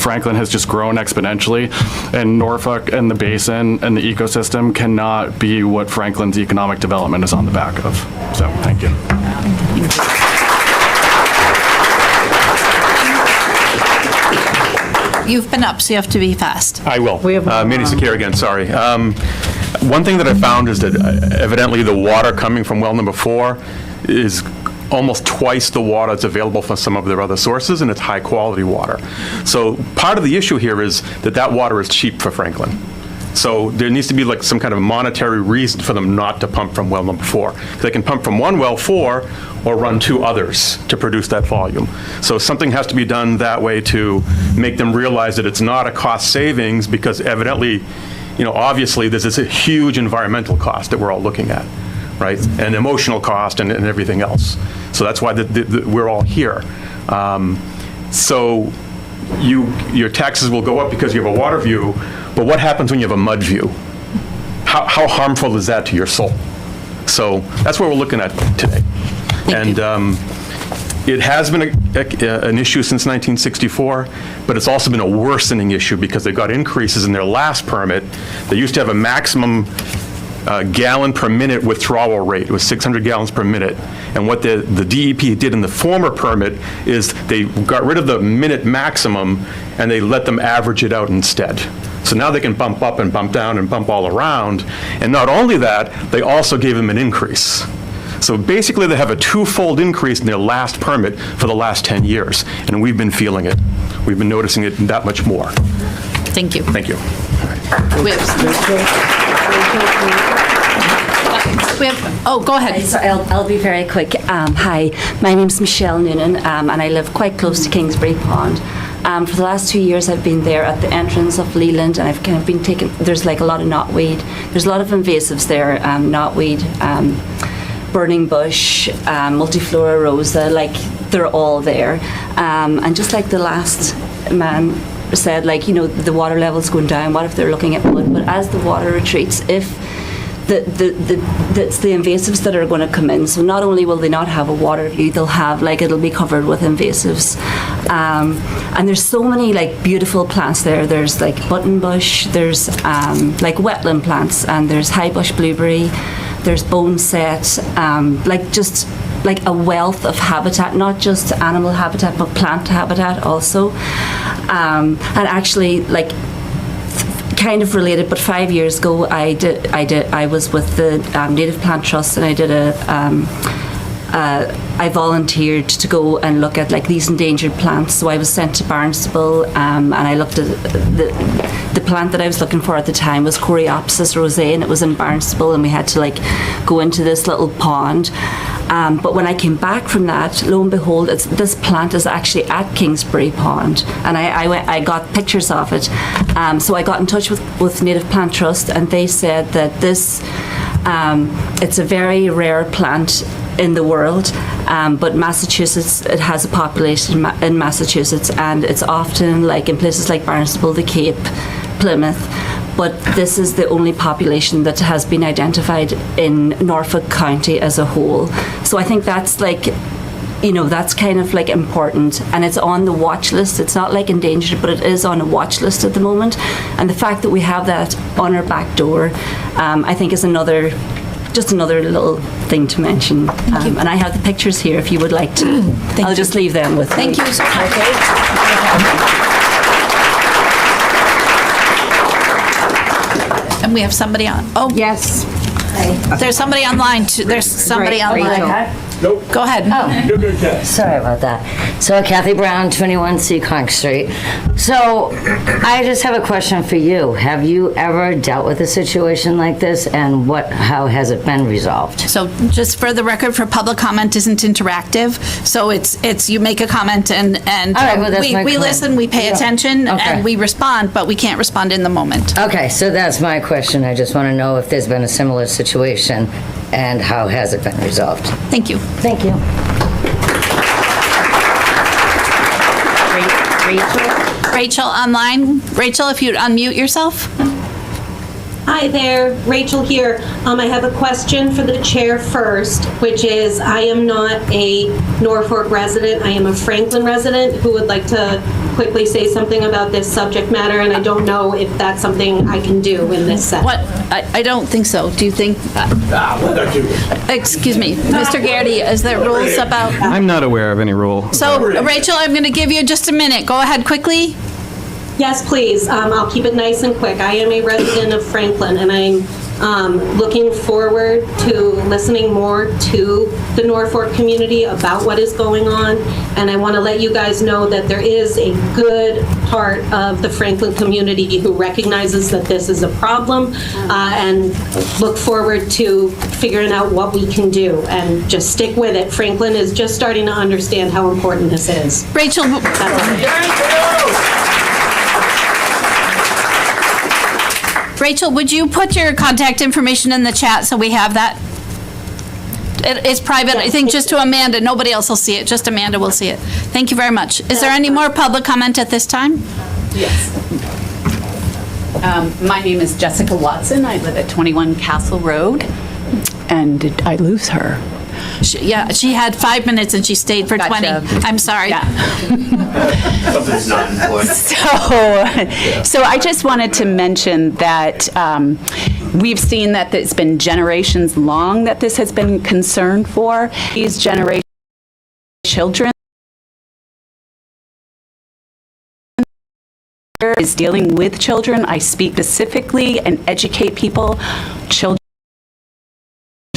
Franklin has just grown exponentially, and Norfolk and the basin and the ecosystem cannot be what Franklin's economic development is on the back of. So, thank you. You've been up, so you have to be fast. I will. Manny Sakir again, sorry. One thing that I found is that evidently the water coming from well number 4 is almost twice the water that's available from some of their other sources, and it's high quality water. So part of the issue here is that water is cheap for Franklin. So there needs to be like some kind of monetary reason for them not to pump from well number 4. They can pump from one well 4 or run 2 others to produce that volume. So something has to be done that way to make them realize that it's not a cost savings, because evidently, obviously there's this huge environmental cost that we're all looking at, right? And emotional cost and everything else. So that's why we're all here. So your taxes will go up because you have a water view, but what happens when you have a mud view? How harmful is that to your soul? So that's what we're looking at today. It has been an issue since 1964, but it's also been a worsening issue because they got increases in their last permit. They used to have a maximum gallon per minute withdrawal rate. It was 600 gallons per minute. And what the DEP did in the former permit is they got rid of the minute maximum and they let them average it out instead. So now they can bump up and bump down and bump all around. And not only that, they also gave them an increase. So basically they have a twofold increase in their last permit for the last 10 years. And we've been feeling it. We've been noticing it that much more. Thank you. Thank you. Go ahead. So I'll be very quick. Hi, my name's Michelle Noonan, and I live quite close to Kingsbury Pond. For the last 2 years, I've been there at the entrance of Leland, and I've kind of been taking, there's like a lot of knotweed. There's a lot of invasives there, knotweed, burning bush, multiflora rosa, like they're all there. And just like the last man said, like, you know, the water level's going down, what if they're looking at mud? But as the water retreats, if it's the invasives that are going to come in. So not only will they not have a water view, they'll have, like, it'll be covered with invasives. And there's so many, like, beautiful plants there. There's, like, buttonbush, there's, like, wetland plants, and there's high bush blueberry, there's boneset, like, just, like, a wealth of habitat, not just animal habitat, but plant habitat also. And actually, like, kind of related, but 5 years ago, I was with the Native Plant Trust, and I did I volunteered to go and look at, like, these endangered plants. So I was sent to Barnstable, and I looked at the plant that I was looking for at the time was Coreopsis rosea, and it was in Barnstable, and we had to, like, go into this little pond. But when I came back from that, lo and behold, this plant is actually at Kingsbury Pond, and I got pictures of it. So I got in touch with Native Plant Trust, and they said that this, it's a very rare plant in the world, but Massachusetts, it has a population in Massachusetts, and it's often, like, in places like Barnstable, the Cape, Plymouth, but this is the only population that has been identified in Norfolk County as a whole. So I think that's, like, you know, that's kind of, like, important, and it's on the watch list. It's not, like, endangered, but it is on a watch list at the moment, and the fact that we have that on our back door, I think is just another little thing to mention. And I have the pictures here if you would like to. I'll just leave them with Thank me. you so much. And we have somebody on. Oh, yes. There's somebody online too. There's somebody online. Nope. Go ahead. Oh, sorry about that. So Kathy Brown, 21 Seekonk Street. So I just have a question for you. Have you ever dealt with a situation like this, and how has it been resolved? So just for the record, for public comment isn't interactive. So it's you make a comment and All right, well, that's my we comment. listen, we pay attention, Okay. and we respond, but we can't respond in the moment. Okay, so that's my question. I just want to know if there's been a similar situation, and how has it been resolved? Thank you. Thank you. Rachel online. Rachel, if you'd unmute yourself. Hi there, Rachel here. I have a question for the chair first, which is, I am not a Norfolk resident. I am a Franklin resident who would like to quickly say something about this subject matter, and I don't know if that's something I can do in this setting. What? I don't think so. Do you think? Excuse me, Mr. Garrity, is there rules about? I'm not aware of any rule. So, Rachel, I'm going to give you just a minute. Go ahead quickly. Yes, please. I'll keep it nice and quick. I am a resident of Franklin, and I'm looking forward to listening more to the Norfolk community about what is going on. And I want to let you guys know that there is a good part of the Franklin community who recognizes that this is a problem, and look forward to figuring out what we can do. And just stick with it. Franklin is just starting to understand how important this is. Rachel. Rachel, would you put your contact information in the chat so we have that? It's private, I think, just to Amanda. Nobody else will see it. Just Amanda will see it. Thank you very much. Is there any more public comment at this time? Yes. My name is Jessica Watson. I live at 21 Castle Road. And did I lose her? She had 5 minutes and she stayed for 20. I'm sorry. So I just wanted to mention that we've seen that it's been generations long that this has been concerned for. These generations children is dealing with children. I speak specifically and educate people, children.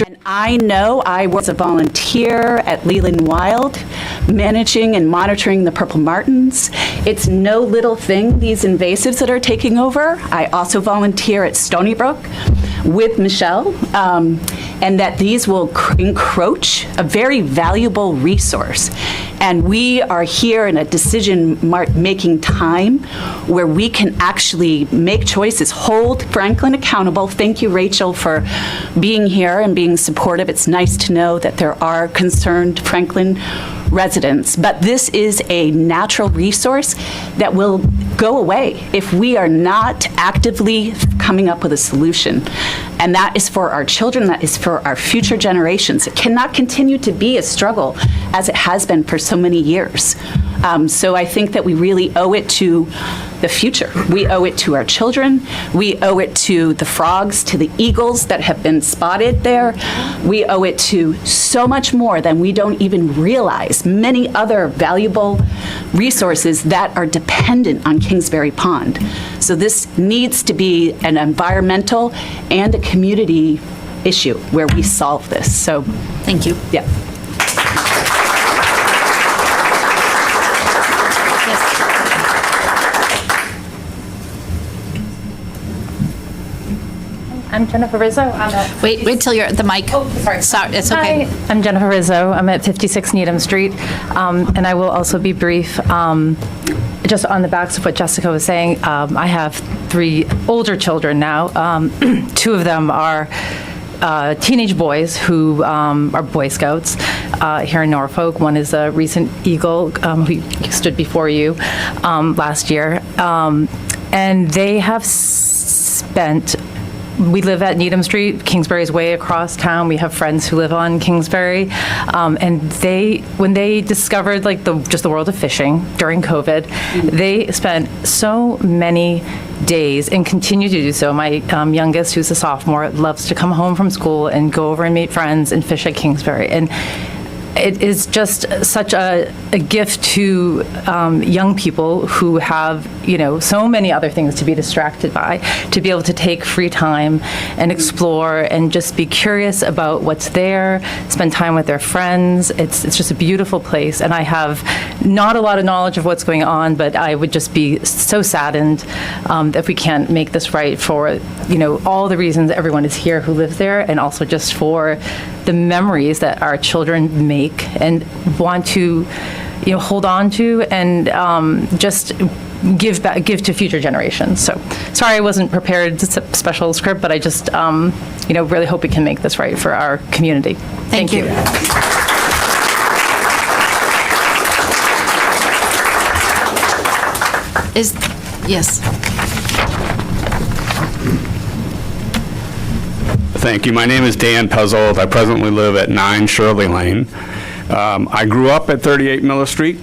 And I know I work as a volunteer at Leland Wild, managing and monitoring the Purple Martins. It's no little thing, these invasives that are taking over. I also volunteer at Stony Brook with Michelle, and that these will encroach a very valuable resource. And we are here in a decision-making time where we can actually make choices, hold Franklin accountable. Thank you, Rachel, for being here and being supportive. It's nice to know that there are concerned Franklin residents. But this is a natural resource that will go away if we are not actively coming up with a solution. And that is for our children, that is for our future generations. It cannot continue to be a struggle as it has been for so many years. So I think that we really owe it to the future. We owe it to our children. We owe it to the frogs, to the eagles that have been spotted there. We owe it to so much more than we don't even realize. Many other valuable resources that are dependent on Kingsbury Pond. So this needs to be an environmental and a community issue where we solve this. So thank you. Yeah. I'm Jennifer Rizzo. Wait till you're at the mic. Oh, sorry. It's okay. Hi, I'm Jennifer Rizzo. I'm at 56 Needham Street, and I will also be brief. Just on the backs of what Jessica was saying, I have 3 older children now. 2 of them are teenage boys who are Boy Scouts here in Norfolk. One is a recent Eagle who stood before you last year, and they have spent. We live at Needham Street. Kingsbury's way across town. We have friends who live on Kingsbury, and when they discovered just the world of fishing during COVID, they spent so many days and continue to do so. My youngest, who's a sophomore, loves to come home from school and go over and meet friends and fish at Kingsbury. And it is just such a gift to young people who have, so many other things to be distracted by, to be able to take free time and explore and just be curious about what's there, spend time with their friends. It's just a beautiful place. And I have not a lot of knowledge of what's going on, but I would just be so saddened if we can't make this right for, all the reasons everyone is here who lives there, and also just for the memories that our children make and want to, hold on to and just give to future generations. So sorry I wasn't prepared to special script, but I just, really hope we can make this right for our community. Thank you. Yes. Thank you. My name is Dan Pezzold. I presently live at 9 Shirley Lane. I grew up at 38 Miller Street,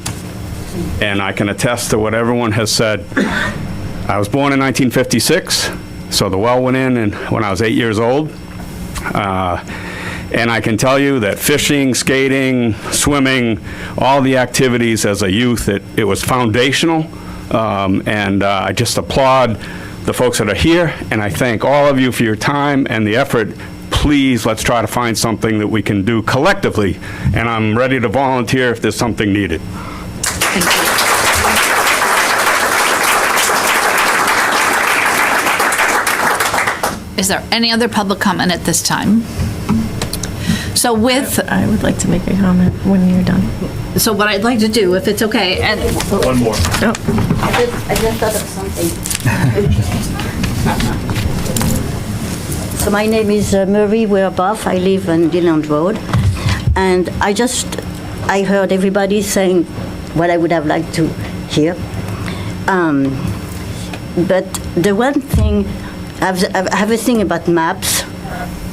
and I can attest to what everyone has said. I was born in 1956, so the well went in when I was 8 years old. And I can tell you that fishing, skating, swimming, all the activities as a youth, it was foundational. And I just applaud the folks that are here, and I thank all of you for your time and the effort. Please, let's try to find something that we can do collectively, and I'm ready to volunteer if there's something needed. Thank you. Is there any other public comment at this time? So I would like to make a comment when you're done. So what I'd like to do, if it's okay, and one more. Oh. I just thought of something. So my name is Marie Weirbuff. I live on Leland Road. And I heard everybody saying what I would have liked to hear. But the one thing, I have a thing about maps.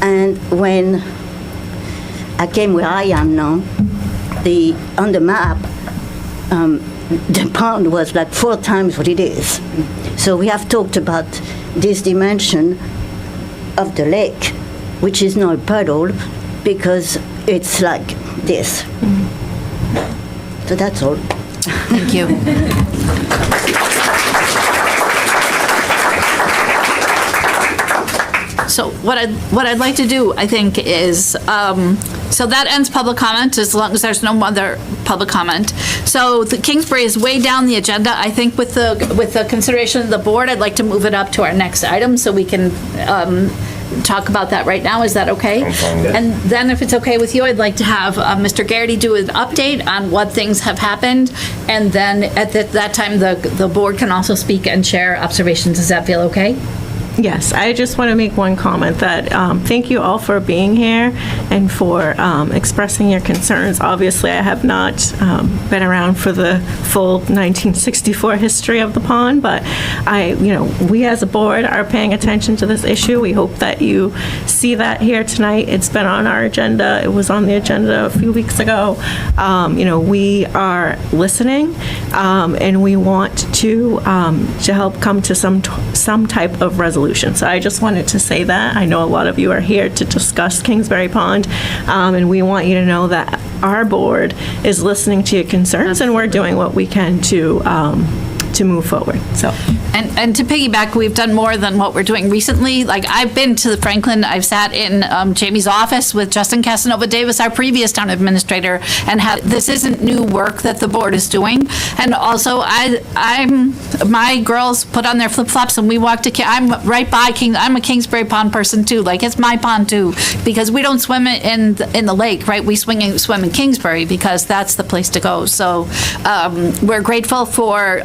And when I came where I am now, on the map, the pond was like 4 times what it is. So we have talked about this dimension of the lake, which is not a puddle because it's like this. So that's all. Thank you. So what I'd like to do, I think, is So that ends public comment, as long as there's no other public comment. So the Kingsbury is way down the agenda. I think with the consideration of the board, I'd like to move it up to our next item so we can talk about that right now. Is that okay? I'm fine with that. And then if it's okay with you, I'd like to have Mr. Garrity do an update on what things have happened. And then at that time, the board can also speak and share observations. Does that feel okay? Yes, I just want to make one comment that thank you all for being here and for expressing your concerns. Obviously, I have not been around for the full 1964 history of the pond, but we as a board are paying attention to this issue. We hope that you see that here tonight. It's been on our agenda. It was on the agenda a few weeks ago. We are listening, and we want to help come to some type of resolution. So I just wanted to say that. I know a lot of you are here to discuss Kingsbury Pond, and we want you to know that our board is listening to your concerns, and we're doing what we can to move forward. So. And to piggyback, we've done more than what we're doing recently. Like, I've been to the Franklin, I've sat in Jamie's office with Justin Casanova Davis, our previous town administrator, and this isn't new work that the board is doing. And also, my girls put on their flip-flops and we walk to, I'm right by I'm a Kingsbury Pond person too. Like, it's my pond too, because we don't swim in the lake, right? We swim in Kingsbury because that's the place to go. So we're grateful for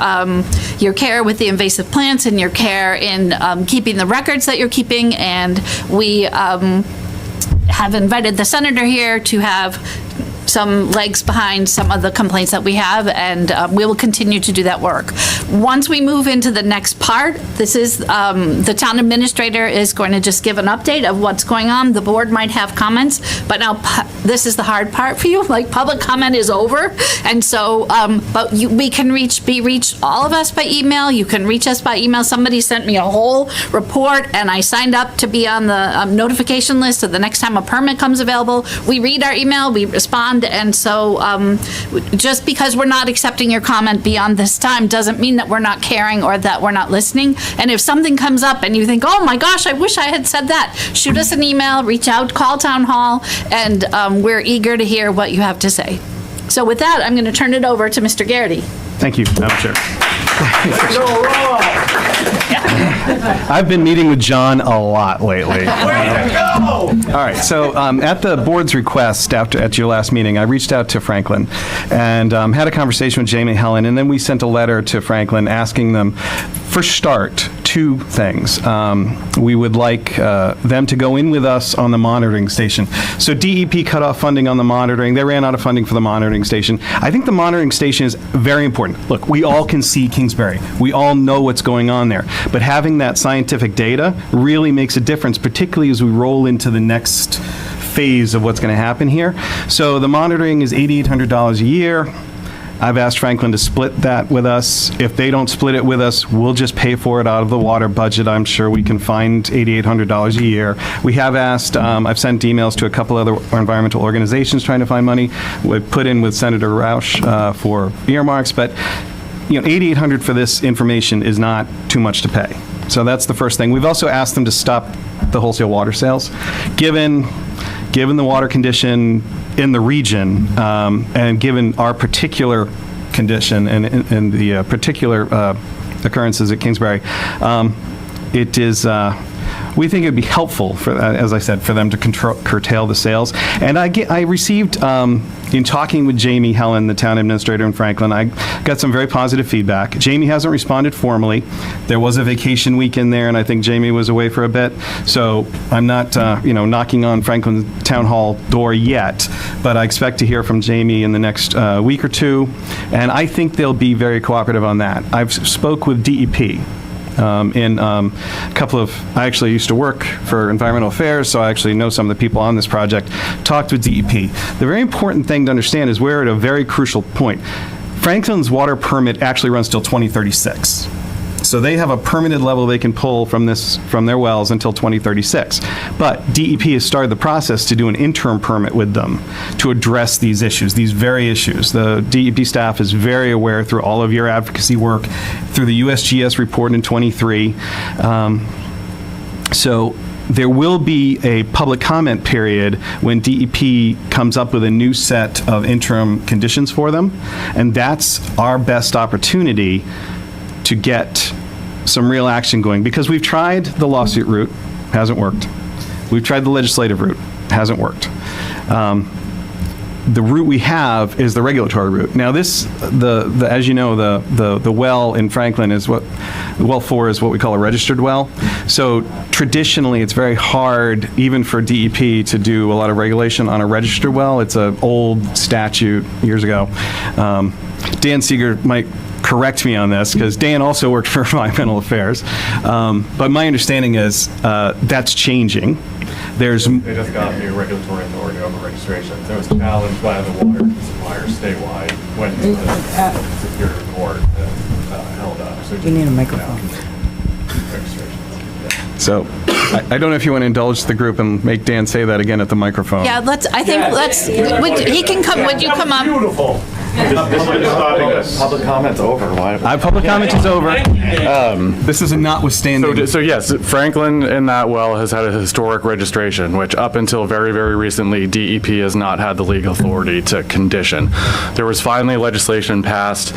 your care with the invasive plants and your care in keeping the records that you're keeping. And we have invited the senator here to have some legs behind some of the complaints that we have, and we will continue to do that work. Once we move into the next part, this is the town administrator is going to just give an update of what's going on. The board might have comments, but now this is the hard part for you. Like, public comment is over, and so but we can be reached, all of us, by email. You can reach us by email. Somebody sent me a whole report, and I signed up to be on the notification list. So the next time a permit comes available, we read our email, we respond. And so just because we're not accepting your comment beyond this time doesn't mean that we're not caring or that we're not listening. And if something comes up and you think, oh my gosh, I wish I had said that, shoot us an email, reach out, call town hall, and we're eager to hear what you have to say. So with that, I'm going to turn it over to Mr. Garrity. Thank you, Madam Chair. I've been meeting with John a lot lately. All right, so at the board's request at your last meeting, I reached out to Franklin and had a conversation with Jamie Helen, and then we sent a letter to Franklin asking them, for start, two things. We would like them to go in with us on the monitoring station. So DEP cut off funding on the monitoring. They ran out of funding for the monitoring station. I think the monitoring station is very important. Look, we all can see Kingsbury. We all know what's going on there. But having that scientific data really makes a difference, particularly as we roll into the next phase of what's going to happen here. So the monitoring is $8,800 a year. I've asked Franklin to split that with us. If they don't split it with us, we'll just pay for it out of the water budget. I'm sure we can find $8,800 a year. We have asked, I've sent emails to a couple other environmental organizations trying to find money. We put in with Senator Roush for earmarks, but $8,800 for this information is not too much to pay. So that's the first thing. We've also asked them to stop the wholesale water sales. Given the water condition in the region, and given our particular condition and the particular occurrences at Kingsbury, it is, we think it would be helpful, as I said, for them to curtail the sales. And I received, in talking with Jamie Helen, the town administrator in Franklin, I got some very positive feedback. Jamie hasn't responded formally. There was a vacation week in there, and I think Jamie was away for a bit. So I'm not, knocking on Franklin Town Hall door yet, but I expect to hear from Jamie in the next week or two, and I think they'll be very cooperative on that. I've spoke with DEP. I actually used to work for environmental affairs, so I actually know some of the people on this project, talked with DEP. The very important thing to understand is we're at a very crucial point. Franklin's water permit actually runs till 2036. So they have a permitted level they can pull from their wells until 2036. But DEP has started the process to do an interim permit with them to address these issues, these very issues. The DEP staff is very aware through all of your advocacy work, through the USGS report in 23. So There will be a public comment period when DEP comes up with a new set of interim conditions for them, and that's our best opportunity to get some real action going, because we've tried the lawsuit route, hasn't worked. We've tried the legislative route, hasn't worked. The route we have is the regulatory route. Now this, as you know, the well in Franklin is well 4 is what we call a registered well. So traditionally, it's very hard, even for DEP, to do a lot of regulation on a registered well. It's an old statute years ago. Dan Seeger might correct me on this, because Dan also worked for Environmental Affairs. But my understanding is that's changing. They just got new regulatory authority over registrations. It was challenged by the water suppliers statewide when the Superior Court held up. So You need a microphone. So I don't know if you want to indulge the group and make Dan say that again at the microphone. Yeah, he can come, would you come up? Beautiful. Public comment's over. Public comment is over. This is a notwithstanding. So yes, Franklin in that well has had a historic registration, which up until very, very recently, DEP has not had the legal authority to condition. There was finally legislation passed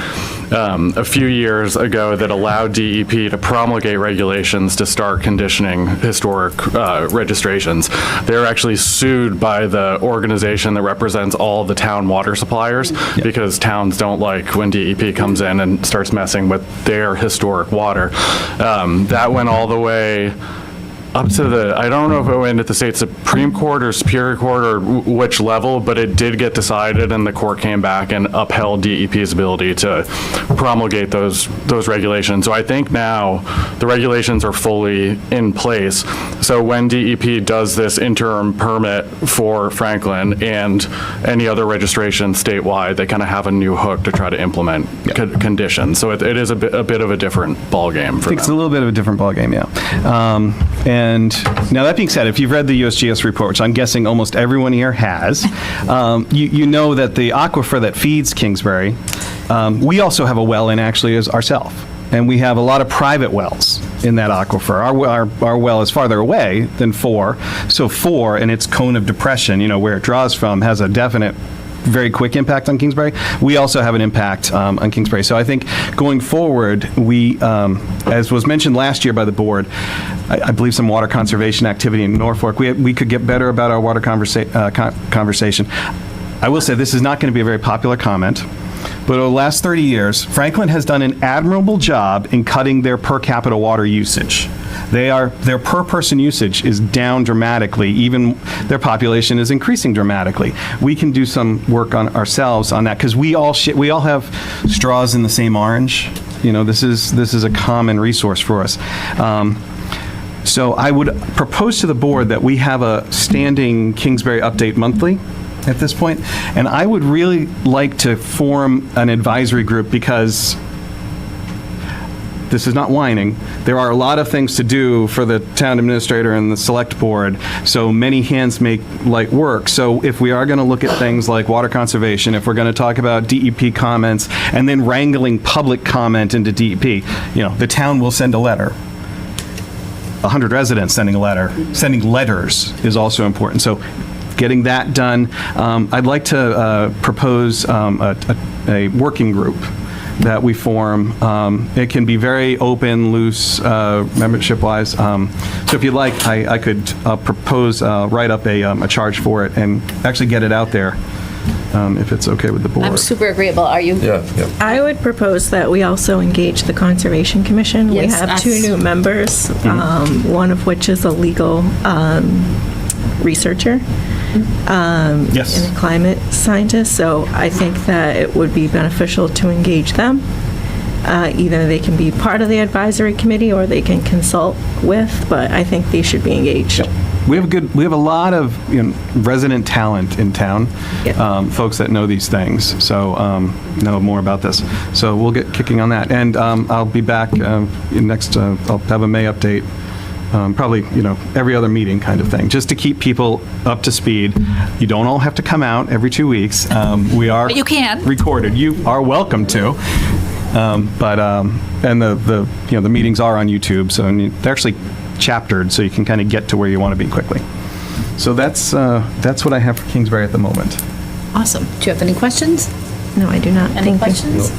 a few years ago that allowed DEP to promulgate regulations to start conditioning historic registrations. They're actually sued by the organization that represents all the town water suppliers, because towns don't like when DEP comes in and starts messing with their historic water. That went all the way up to I don't know if it went at the state Supreme Court or Superior Court or which level, but it did get decided, and the court came back and upheld DEP's ability to promulgate those regulations. So I think now the regulations are fully in place. So when DEP does this interim permit for Franklin and any other registration statewide, they kind of have a new hook to try to implement conditions. So it is a bit of a different ballgame for them. It's a little bit of a different ballgame, yeah. And now that being said, if you've read the USGS report, which I'm guessing almost everyone here has, you know that the aquifer that feeds Kingsbury, we also have a well in actually as ourselves. And we have a lot of private wells in that aquifer. Our well is farther away than 4. So 4 and its cone of depression, where it draws from, has a definite very quick impact on Kingsbury. We also have an impact on Kingsbury. So I think going forward, we, as was mentioned last year by the board, I believe some water conservation activity in Norfolk, we could get better about our water conversation. I will say this is not going to be a very popular comment, but over the last 30 years, Franklin has done an admirable job in cutting their per capita water usage. Their per person usage is down dramatically. Even their population is increasing dramatically. We can do some work on ourselves on that, because we all have straws in the same orange. This is a common resource for us. So I would propose to the board that we have a standing Kingsbury update monthly at this point, and I would really like to form an advisory group, because this is not whining. There are a lot of things to do for the town administrator and the select board, so many hands make light work. So if we are going to look at things like water conservation, if we're going to talk about DEP comments, and then wrangling public comment into DEP, the town will send a letter. 100 residents sending a letter. Sending letters is also important. So getting that done. I'd like to propose a working group that we form. It can be very open, loose, membership-wise. So if you'd like, I could propose, write up a charge for it and actually get it out there, if it's okay with the board. I'm super agreeable. Are you? Yeah. I would propose that we also engage the Conservation Commission. We Yes, have 2 new members, one of which is a legal researcher. Yes. And a climate scientist, so I think that it would be beneficial to engage them. Either they can be part of the advisory committee or they can consult with, but I think they should be engaged. Yep. We have a lot of resident talent in town, folks that know these things, so know more about this. So we'll get kicking on that, and I'll be back next. I'll have a May update. Probably, every other meeting kind of thing, just to keep people up to speed. You don't all have to come out every 2 weeks. We are But you can. recorded. You are welcome to. And the meetings are on YouTube, so they're actually chaptered, so you can kind of get to where you want to be quickly. So that's what I have for Kingsbury at the moment. Awesome. Do you have any questions? No, I do not. Any questions?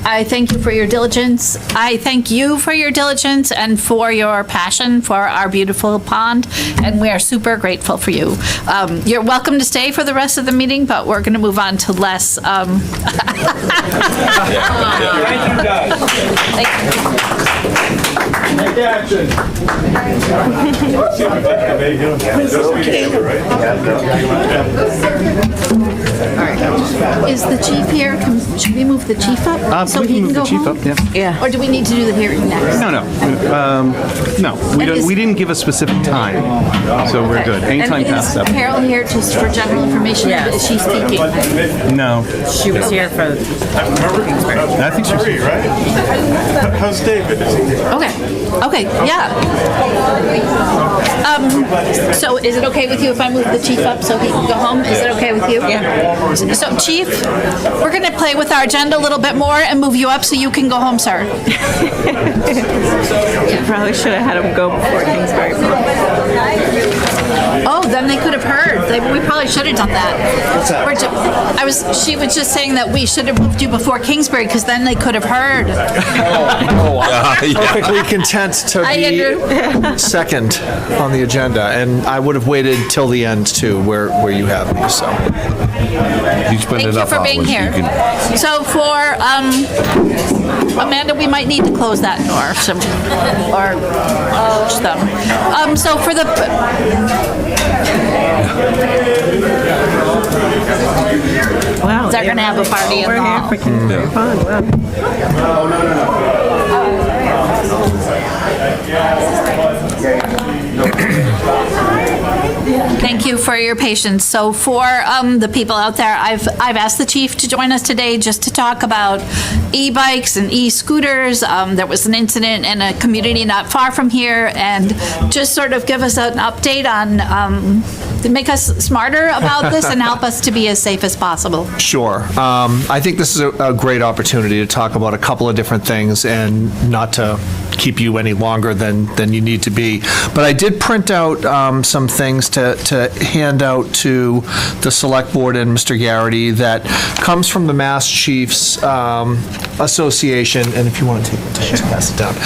I thank you for your diligence. I thank you for your diligence and for your passion for our beautiful pond, and we are super grateful for you. You're welcome to stay for the rest of the meeting, but we're going to move on to less. Thank you, guys. Thank you. Take action. Is the chief here? Should we move the chief up so we he can can move go the chief home? up, yeah. Or do we need to do the hearing next? No, we didn't give a specific time, so we're good. Anytime past And 7. is Carol here just for general information? Yes. Is she speaking? No. She was here for I think she's Right? How's David? Is he here? Okay, yeah. So is it okay with you if I move the chief up so he can go home? Is it okay with you? Yeah. So chief, we're going to play with our agenda a little bit more and move you up so you can go home, sir. Probably should have had him go before Kingsbury. Oh, then they could have heard. We probably should have done that. What's that? She was just saying that we should have moved you before Kingsbury because then they could have heard. I'm perfectly content to Hi, be Andrew. second on the agenda, and I would have waited till the end too, where you have me, so. You spend Thank you enough for being hours, here. you can- So for Amanda, we might need to close that door or push them. So for the Wow. they're going to have a party in We're the here hall. for Kingsbury Pond. Thank you for your patience. So for the people out there, I've asked the chief to join us today just to talk about e-bikes and e-scooters. There was an incident in a community not far from here, and just sort of give us an update on to make us smarter about this and help us to be as safe as possible. Sure. I think this is a great opportunity to talk about a couple of different things and not to keep you any longer than you need to be. But I did print out some things to hand out to the Select Board and Mr. Garrity that comes from the Mass Chiefs Association, and if you want to take it, just pass it down.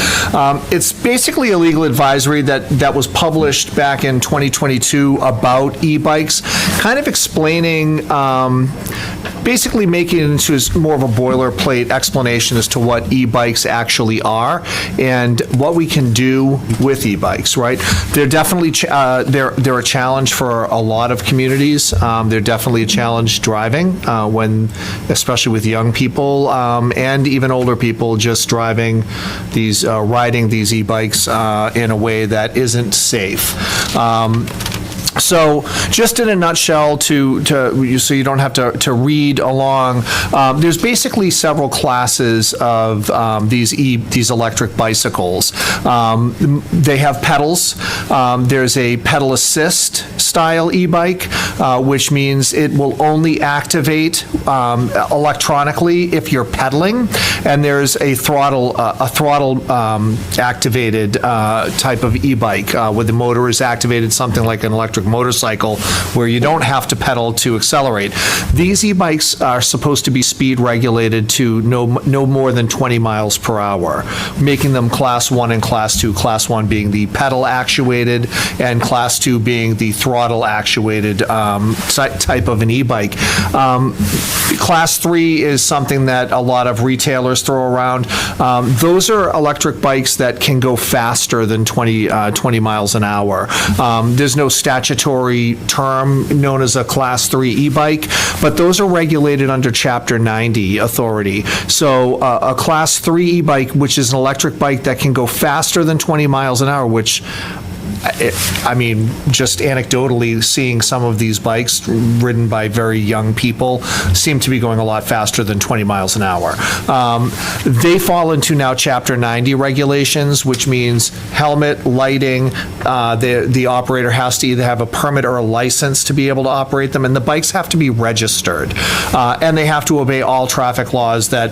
It's basically a legal advisory that was published back in 2022 about e-bikes, kind of explaining, basically making it into more of a boilerplate explanation as to what e-bikes actually are and what we can do with e-bikes, right? They're definitely, they're a challenge for a lot of communities. They're definitely a challenge driving, especially with young people and even older people just riding these e-bikes in a way that isn't safe. So just in a nutshell, so you don't have to read along, there's basically several classes of these electric bicycles. They have pedals. There's a pedal assist style e-bike, which means it will only activate electronically if you're pedaling, and there's a throttle activated type of e-bike where the motor is activated, something like an electric motorcycle, where you don't have to pedal to accelerate. These e-bikes are supposed to be speed regulated to no more than 20 miles per hour, making them Class 1 and Class 2, Class 1 being the pedal actuated and Class 2 being the throttle actuated type of an e-bike. Class 3 is something that a lot of retailers throw around. Those are electric bikes that can go faster than 20 miles an hour. There's no statutory term known as a Class 3 e-bike, but those are regulated under Chapter 90 authority. So a Class 3 e-bike, which is an electric bike that can go faster than 20 miles an hour, which I mean, just anecdotally seeing some of these bikes ridden by very young people seem to be going a lot faster than 20 miles an hour. They fall into now Chapter 90 regulations, which means helmet, lighting, the operator has to either have a permit or a license to be able to operate them, and the bikes have to be registered. And they have to obey all traffic laws that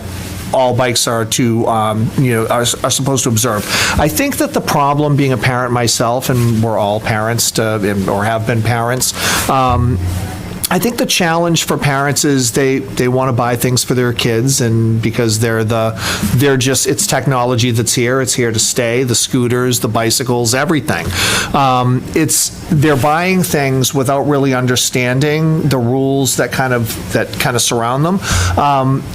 all bikes are to, are supposed to observe. I think that the problem, being a parent myself, and we're all parents or have been parents, I think the challenge for parents is they want to buy things for their kids, and because it's technology that's here. It's here to stay. The scooters, the bicycles, everything. They're buying things without really understanding the rules that kind of surround them.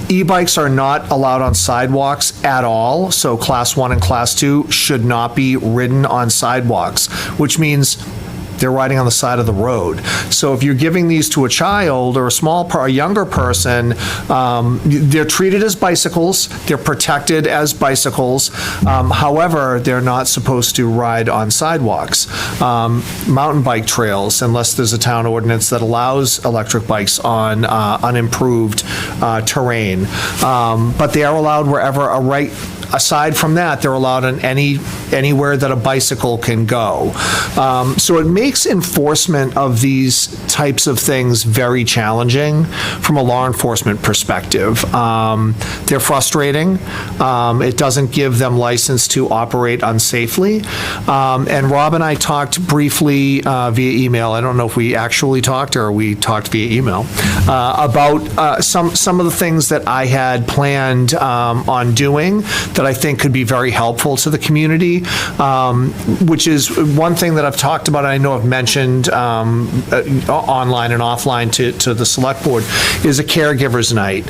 E-bikes are not allowed on sidewalks at all. So Class 1 and Class 2 should not be ridden on sidewalks, which means they're riding on the side of the road. So if you're giving these to a child or a younger person, they're treated as bicycles. They're protected as bicycles. However, they're not supposed to ride on sidewalks. Mountain bike trails, unless there's a town ordinance that allows electric bikes on unimproved terrain. But they are allowed wherever aside from that, they're allowed on anywhere that a bicycle can go. So it makes enforcement of these types of things very challenging from a law enforcement perspective. They're frustrating. It doesn't give them license to operate unsafely. And Rob and I talked briefly via email. I don't know if we actually talked or we talked via email about some of the things that I had planned on doing that I think could be very helpful to the community, which is one thing that I've talked about, and I know I've mentioned online and offline to the select board, is a caregivers night.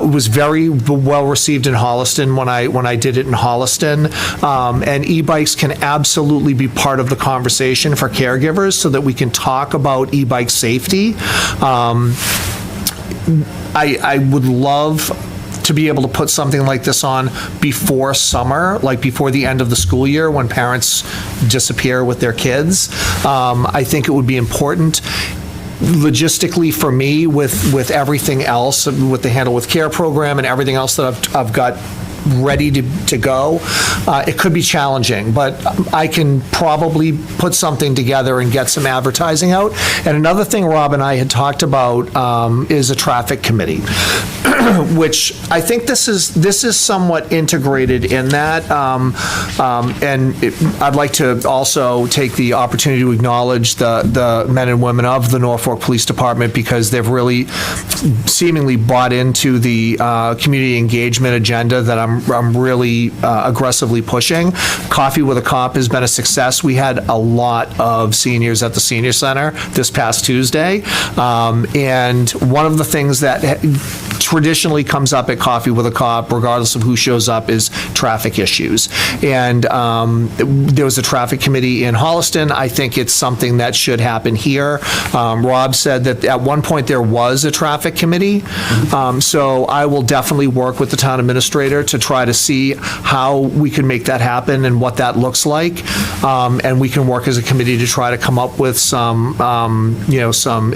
It was very well received in Holliston when I did it in Holliston, and e-bikes can absolutely be part of the conversation for caregivers so that we can talk about e-bike safety. I would love to be able to put something like this on before summer, like before the end of the school year when parents disappear with their kids. I think it would be important logistically for me with everything else, with the Handle with Care program and everything else that I've got ready to go. It could be challenging, but I can probably put something together and get some advertising out. And another thing Rob and I had talked about is a traffic committee, which I think this is somewhat integrated in that. I'd like to also take the opportunity to acknowledge the men and women of the Norfolk Police Department, because they've really seemingly bought into the community engagement agenda that I'm really aggressively pushing. Coffee with a Cop has been a success. We had a lot of seniors at the senior center this past Tuesday, and one of the things that traditionally comes up at Coffee with a Cop, regardless of who shows up, is traffic issues. And there was a traffic committee in Holliston. I think it's something that should happen here. Rob said that at one point there was a traffic committee. So I will definitely work with the town administrator to try to see how we can make that happen and what that looks like. And we can work as a committee to try to come up with some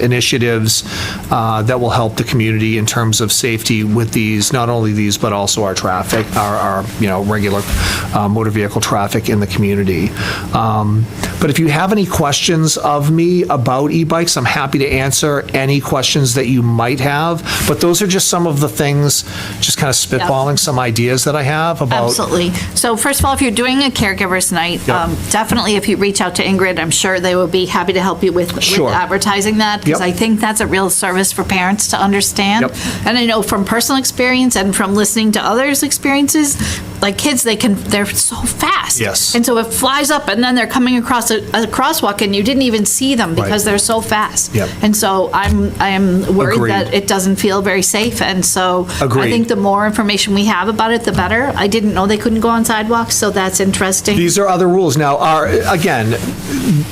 initiatives that will help the community in terms of safety with these, not only these, but also our traffic, our regular motor vehicle traffic in the community. But if you have any questions of me about e-bikes, I'm happy to answer any questions that you might have. But those are just some of the things, just kind of spitballing some ideas that I have about. Absolutely. So first of all, if you're doing a caregivers night, definitely if you reach out to Ingrid, I'm sure they will be happy to help you with advertising that, because I think that's a real service for parents to understand. And I know from personal experience and from listening to others' experiences, like kids, they're so fast. Yes. And so it flies up and then they're coming across a crosswalk and you didn't even see them because they're so fast. And so I am worried that it doesn't feel very safe. And so I think the more information we have about it, the better. I didn't know they couldn't go on sidewalks, so that's interesting. These are other rules. Now,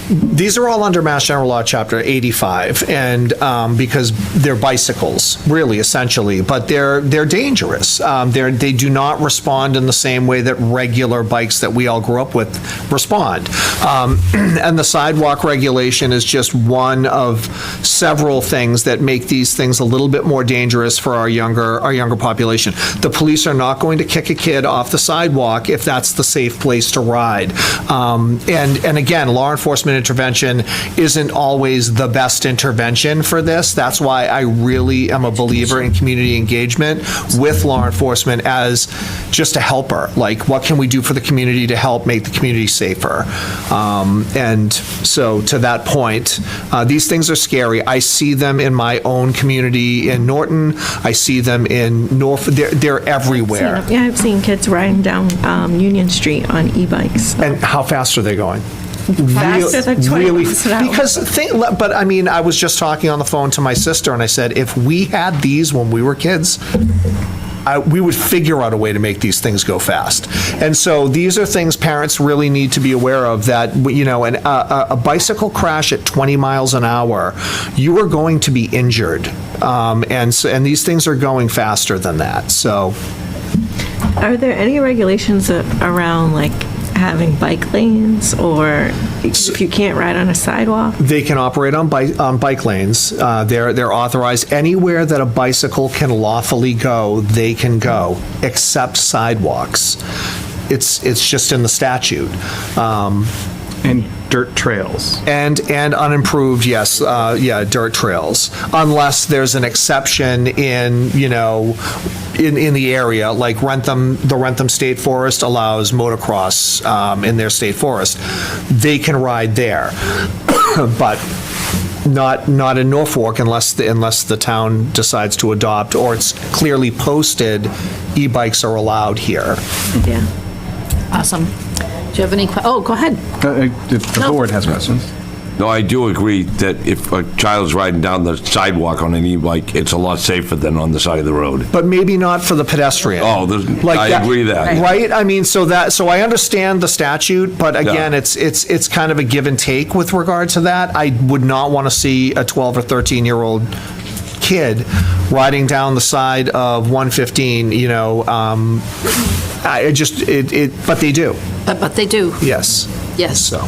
these are all under Mass General Law, Chapter 85, and because they're bicycles, really, essentially, but they're dangerous. They do not respond in the same way that regular bikes that we all grew up with respond. And the sidewalk regulation is just one of several things that make these things a little bit more dangerous for our younger population. The police are not going to kick a kid off the sidewalk if that's the safe place to ride. And again, law enforcement intervention isn't always the best intervention for this. That's why I really am a believer in community engagement with law enforcement as just a helper. Like, what can we do for the community to help make the community safer? And so to that point, these things are scary. I see them in my own community in Norton. I see them in Norfolk. They're everywhere. Yeah, I've seen kids riding down Union Street on e-bikes. And how fast are they going? Faster than 20 miles an hour. But I mean, I was just talking on the phone to my sister, and I said, if we had these when we were kids, we would figure out a way to make these things go fast. And so these are things parents really need to be aware of, that, you know, a bicycle crash at 20 miles an hour, you are going to be injured. And these things are going faster than that, so. Are there any regulations around, like, having bike lanes, or if you can't ride on a sidewalk? They can operate on bike lanes. They're authorized anywhere that a bicycle can lawfully go. They can go, except sidewalks. It's just in the statute. And dirt trails. And unimproved, yes, dirt trails, unless there's an exception in, you know, in the area, like the Rentham State Forest allows motocross in their state forest. They can ride there, but not in Norfolk unless the town decides to adopt, or it's clearly posted, e-bikes are allowed here. Yeah. Awesome. Do you have any go ahead. If the board has questions. No, I do agree that if a child's riding down the sidewalk on an e-bike, it's a lot safer than on the side of the road. But maybe not for the pedestrian. Oh, I agree that. Right? I mean, so I understand the statute, but again, it's kind of a give and take with regard to that. I would not want to see a 12 or 13-year-old kid riding down the side of 115, you know, but they do. But they do. Yes. Yes. So.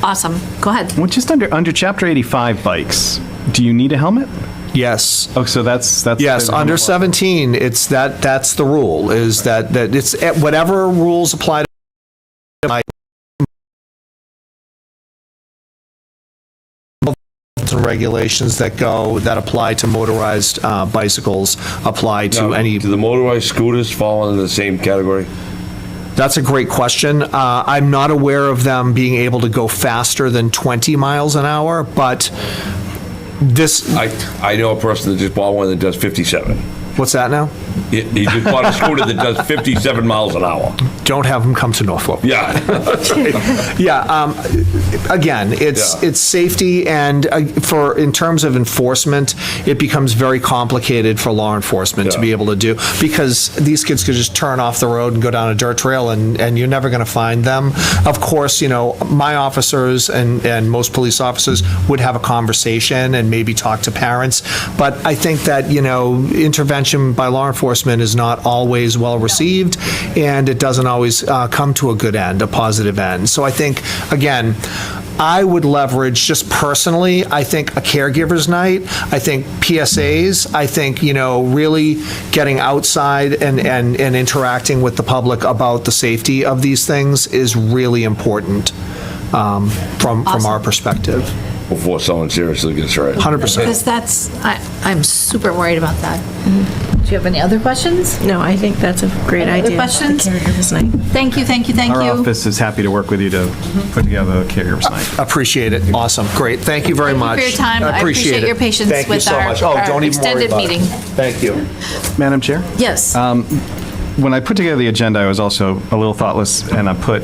Awesome. Go ahead. Well, just under Chapter 85 bikes, do you need a helmet? Yes. Oh, so that's yes. Under 17, it's that's the rule. Is that it's whatever rules apply to regulations that apply to motorized bicycles apply to any. Do the motorized scooters fall into the same category? That's a great question. I'm not aware of them being able to go faster than 20 miles an hour, but this. I know a person that just bought one that does 57. What's that now? He just bought a scooter that does 57 miles an hour. Don't have him come to Norfolk. Yeah. Yeah. Again, it's safety, and in terms of enforcement, it becomes very complicated for law enforcement to be able to do, because these kids could just turn off the road and go down a dirt trail, and you're never going to find them. Of course, you know, my officers and most police officers would have a conversation and maybe talk to parents, but I think that, you know, intervention by law enforcement is not always well received, and it doesn't always come to a good end, a positive end. So I think, again, I would leverage, just personally, I think a caregiver's night, I think PSAs, I think, you know, really getting outside and interacting with the public about the safety of these things is really important from our perspective. Before someone seriously gets hurt. 100%. Because I'm super worried about that. Do you have any other questions? No, I think that's a great idea. Other questions? The caregiver's night. Thank you. Our office is happy to work with you to put together a caregiver's night. Appreciate it. Awesome. Great. Thank you very much. Thank you for your time. I appreciate your patience Thank you with so our, much. Oh, don't even worry extended about it. meeting. Thank you. Madam Chair? Yes. When I put together the agenda, I was also a little thoughtless, and I put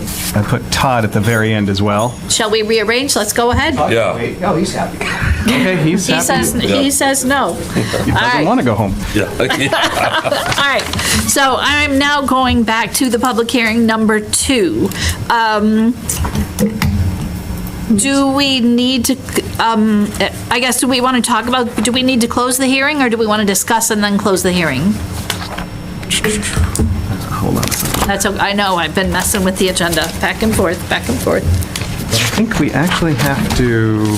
Todd at the very end as well. Shall we rearrange? Let's go ahead. Yeah. Oh, he's happy. Okay, he's happy. He says no. He doesn't want to go home. Yeah. All right, so I'm now going back to the public hearing number 2. Do we need to, I guess, do we want to talk about, do we need to close the hearing, or do we want to discuss and then close the hearing? Hold on a second. That's, I know, I've been messing with the agenda, back and forth, back and forth. I think we actually have to,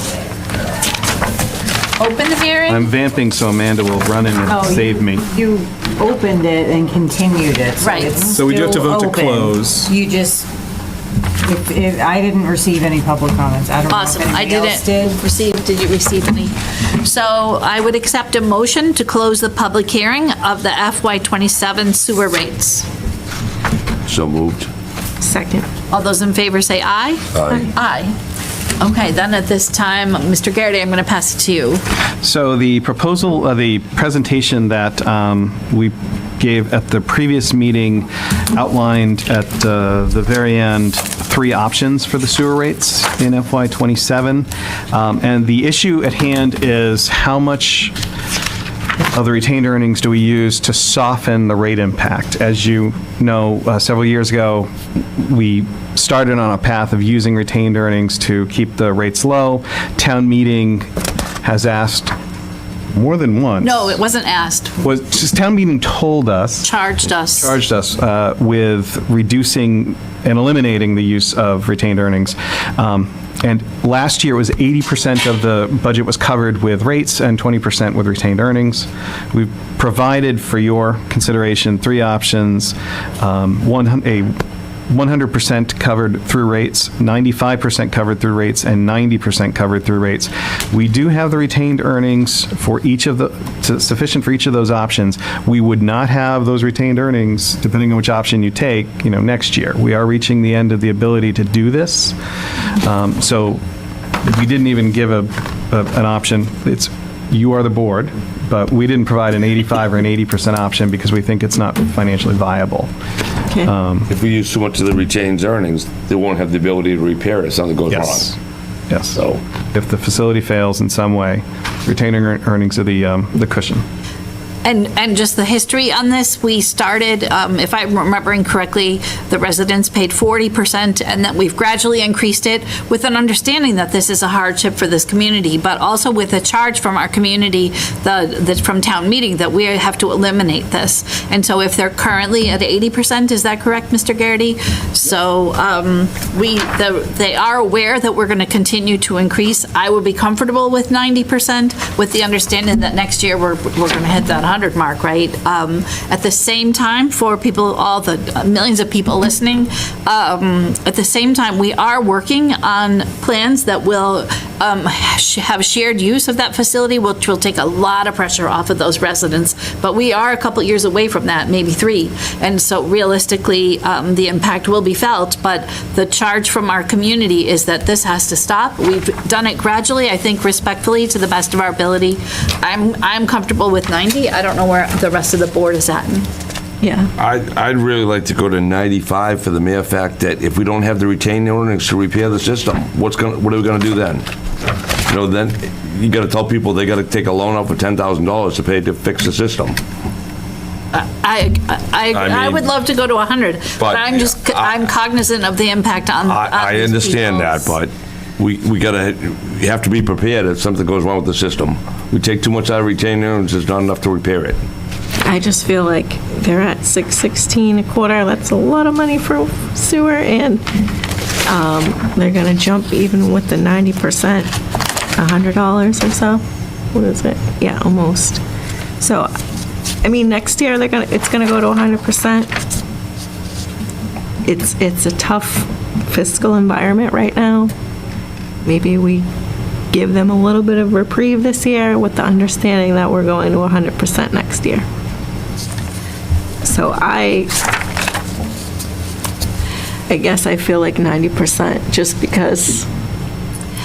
Open the hearing? I'm vamping so Amanda will run in and save me. You opened it and continued it. Right. It's So we do have to still vote to open. close. You just, if I didn't receive any public comments. I don't know if Awesome. I anybody else did. did you receive any? So I would accept a motion to close the public hearing of the FY27 sewer rates. So moved. Second. All those in favor say aye. Aye. Aye. Okay, then at this time, Mr. Garrity, I'm going to pass it to you. So the proposal, the presentation that we gave at the previous meeting outlined at the very end 3 options for the sewer rates in FY27. And the issue at hand is how much of the retained earnings do we use to soften the rate impact? As you know, several years ago, we started on a path of using retained earnings to keep the rates low. Town meeting has asked more than once. No, it wasn't asked. Was just town meeting told us. Charged us. With reducing and eliminating the use of retained earnings. And last year, it was 80% of the budget was covered with rates and 20% with retained earnings. We've provided for your consideration 3 options, 100% covered through rates, 95% covered through rates, and 90% covered through rates. We do have the retained earnings for each of the, sufficient for each of those options. We would not have those retained earnings, depending on which option you take, next year. We are reaching the end of the ability to do this. So we didn't even give an option. You are the board, but we didn't provide an 85 or an 80% option because we think it's not financially viable. Okay. If we use too much of the retained earnings, they won't have the ability to repair it if something goes Yes. wrong. Yes. So if the facility fails in some way, retained earnings are the cushion. And just the history on this, we started, if I'm remembering correctly, the residents paid 40%, and that we've gradually increased it with an understanding that this is a hardship for this community, but also with a charge from our community, from town meeting, that we have to eliminate this. And so if they're currently at 80%, is that correct, Mr. Garrity? So they are aware that we're going to continue to increase. I would be comfortable with 90%, with the understanding that next year we're going to hit that 100 mark, right? At the same time, for people, all the millions of people listening, at the same time, we are working on plans that will have shared use of that facility, which will take a lot of pressure off of those residents. But we are a couple years away from that, maybe 3. And so realistically, the impact will be felt, but the charge from our community is that this has to stop. We've done it gradually, I think respectfully, to the best of our ability. I'm comfortable with 90. I don't know where the rest of the board is at. Yeah. I'd really like to go to 95 for the mere fact that if we don't have the retained earnings to repair the system, what are we going to do then? Then you got to tell people they got to take a loan out for $10,000 to pay to fix the system. I would love to go to 100, but I'm cognizant of the impact on I these understand that, people's- but we have to be prepared if something goes wrong with the system. We take too much out of retained earnings, there's not enough to repair it. I just feel like they're at $616 a quarter. That's a lot of money for sewer, and they're going to jump even with the 90%, $100 or so. What is it? Yeah, almost. So, I mean, next year it's going to go to 100%. It's a tough fiscal environment right now. Maybe we give them a little bit of reprieve this year with the understanding that we're going to 100% next year. So I guess I feel like 90% just because.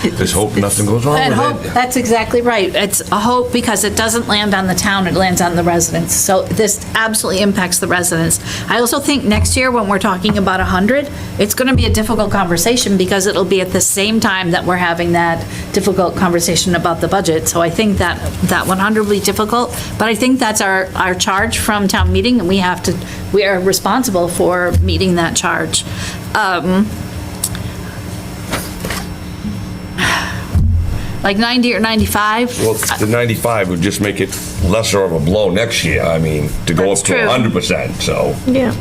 Just hope nothing goes wrong And with hope, it. that's exactly right. It's a hope because it doesn't land on the town, it lands on the residents. So this absolutely impacts the residents. I also think next year when we're talking about 100, it's going to be a difficult conversation because it'll be at the same time that we're having that difficult conversation about the budget. So I think that 100 will be difficult, but I think that's our charge from town meeting, and we are responsible for meeting that charge. Like 90 or 95? Well, the 95 would just make it lesser of a blow next year. I mean, to go That's up to true. 100%, so. Yeah.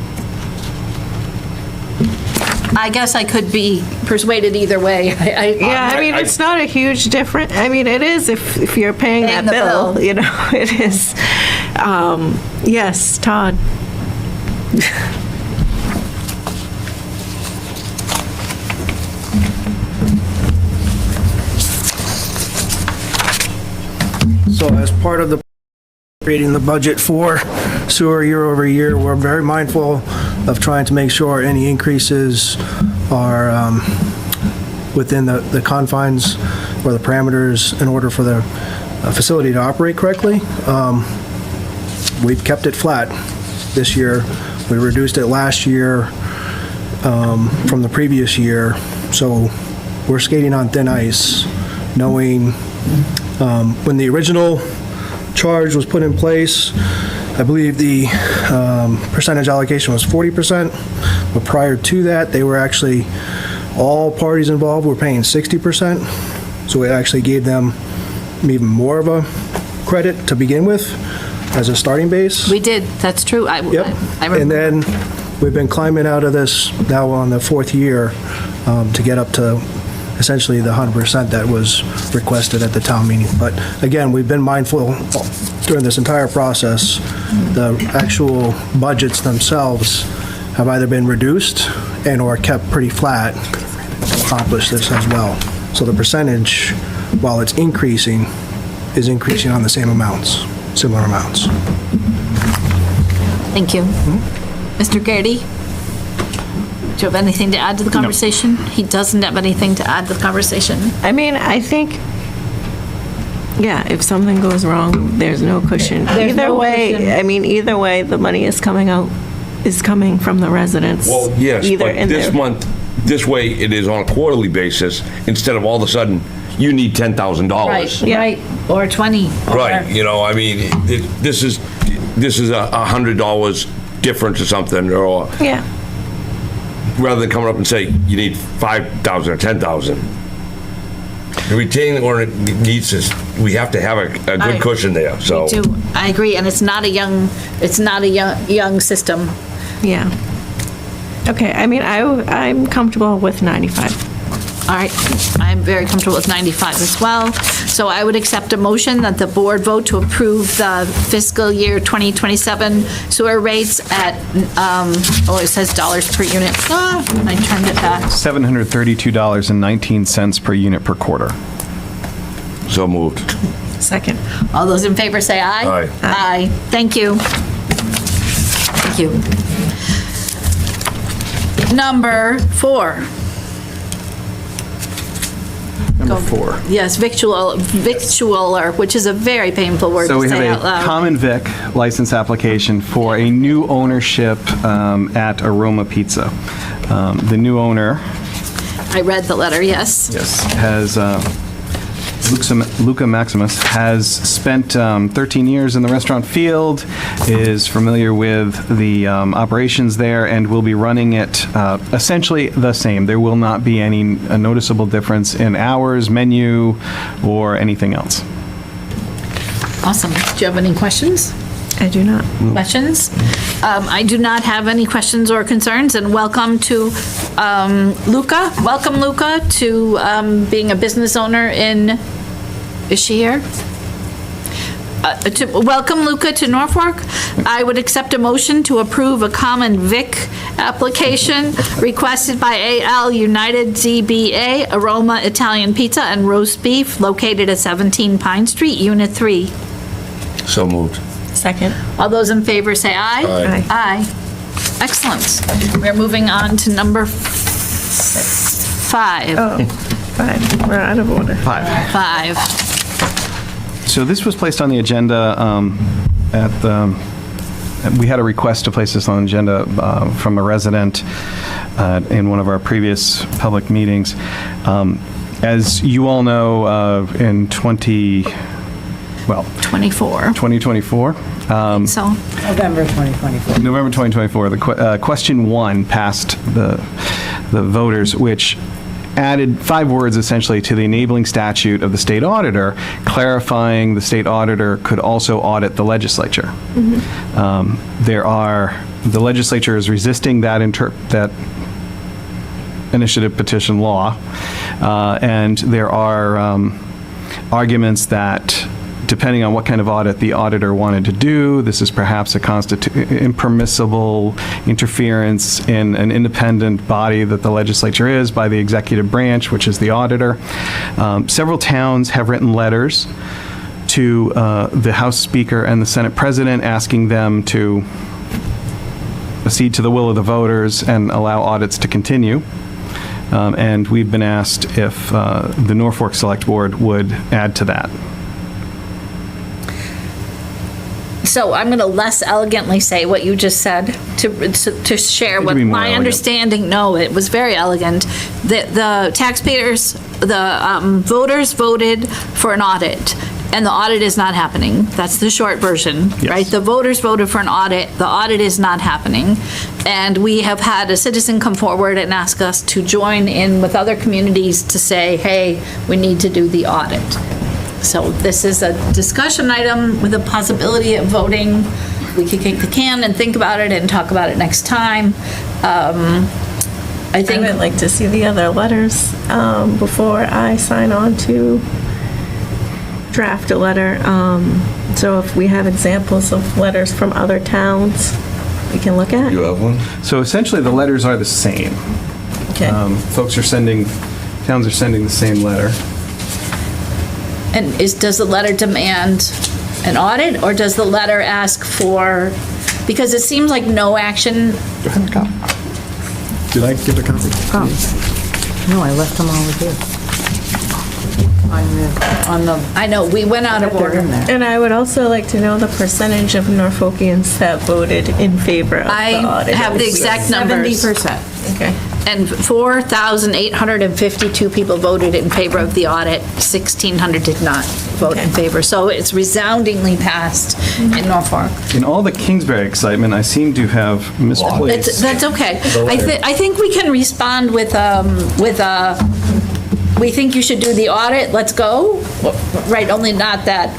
I guess I could be persuaded either way. Yeah, I mean, it's not a huge difference. I mean, it is if you're paying that the bill, bill. you know, it is. Yes, Todd. So as part of the creating the budget for sewer year over year, we're very mindful of trying to make sure any increases are within the confines or the parameters in order for the facility to operate correctly. We've kept it flat this year. We reduced it last year from the previous year. So we're skating on thin ice, knowing when the original charge was put in place, I believe the percentage allocation was 40%, but prior to that, they were actually, all parties involved were paying 60%, so it actually gave them even more of a credit to begin with as a starting base. We did, that's true. Yep. I remember. And then we've been climbing out of this now on the fourth year to get up to essentially the 100% that was requested at the town meeting. But again, we've been mindful during this entire process, the actual budgets themselves have either been reduced and or kept pretty flat to accomplish this as well. So the percentage, while it's increasing, is increasing on the same amounts, similar amounts. Thank you. Mr. Garrity? Do you have anything to add to the conversation? He doesn't have anything to add to the conversation. I mean, I think, yeah, if something goes wrong, there's no cushion. There's Either no way, cushion. I mean, either way, the money is coming from the residents. Well, yes, Either but in this their- month, this way it is on a quarterly basis, instead of all of a sudden, you need $10,000. Right, or 20. Right, you know, I mean, this is $100 difference or something, or Yeah. rather than coming up and say, you need 5,000 or 10,000. The retaining order needs this, we have to have a good cushion there, so. Me too. I agree, and it's not a young system. Yeah. Okay, I mean, I'm comfortable with 95. All right, I'm very comfortable with 95 as well. So I would accept a motion that the board vote to approve the fiscal year 2027 sewer rates at, it says dollars per unit. I turned it back. $732.19 per unit per quarter. So moved. Second. All those in favor say aye. Aye. Aye. Thank you. Thank you. Number 4. Number 4. Yes, victualler, which is a very painful word So to we say out have a loud. common vic license application for a new ownership at Aroma Pizza. The new owner I read the letter, yes. has, Luca Maximus, has spent 13 years in the restaurant field, is familiar with the operations there, and will be running it essentially the same. There will not be any noticeable difference in hours, menu, or anything else. Awesome. Do you have any questions? I do not. Questions? I do not have any questions or concerns, and welcome to Luca. Welcome, Luca, to being a business owner in, is she here? Welcome, Luca, to Norfolk. I would accept a motion to approve a common vic application requested by AL United ZBA Aroma Italian Pizza and Roast Beef located at 17 Pine Street, Unit 3. So moved. Second. All those in favor say aye. Aye. Aye. Excellent. We're moving on to number 5. Oh, 5. We're out of order. 5. So this was placed on the agenda we had a request to place this on the agenda from a resident in one of our previous public meetings. As you all know, in 2024. So. November 2024. November 2024, the question 1 passed the voters, which added 5 words essentially to the enabling statute of the state auditor, clarifying the state auditor could also audit the legislature. The legislature is resisting that initiative petition law. And there are arguments that, depending on what kind of audit the auditor wanted to do, this is perhaps a impermissible interference in an independent body that the legislature is by the executive branch, which is the auditor. Several towns have written letters to the House Speaker and the Senate President asking them to accede to the will of the voters and allow audits to continue. And we've been asked if the Norfolk Select Board would add to that. So I'm going to less elegantly say what you just said to share what be more my elegant. understanding. No, it was very elegant. The taxpayers, the voters voted for an audit, and the audit is not happening. That's the short version, right? The voters voted for an audit. The audit is not happening. And we have had a citizen come forward and ask us to join in with other communities to say, hey, we need to do the audit. So this is a discussion item with a possibility of voting. We could kick the can and think about it and talk about it next time. I think I would like to see the other letters before I sign on to draft a letter. So if we have examples of letters from other towns, we can look at. You have one? So essentially, the letters are the same. Okay. Towns are sending the same letter. And does the letter demand an audit, or does the letter ask for, because it seems like no action. Did I give a copy? No, I left them all with you. I know, we went out of order. And I would also like to know the percentage of Norfolkians that voted in favor of the audit. I have the exact numbers. 70%. Okay. And 4,852 people voted in favor of the audit, 1,600 did not vote in favor. So it's resoundingly passed in Norfolk. In all the Kingsbury excitement, I seem to have misplaced. That's okay. the letter. I think we can respond with we think you should do the audit, let's go, right, only not that,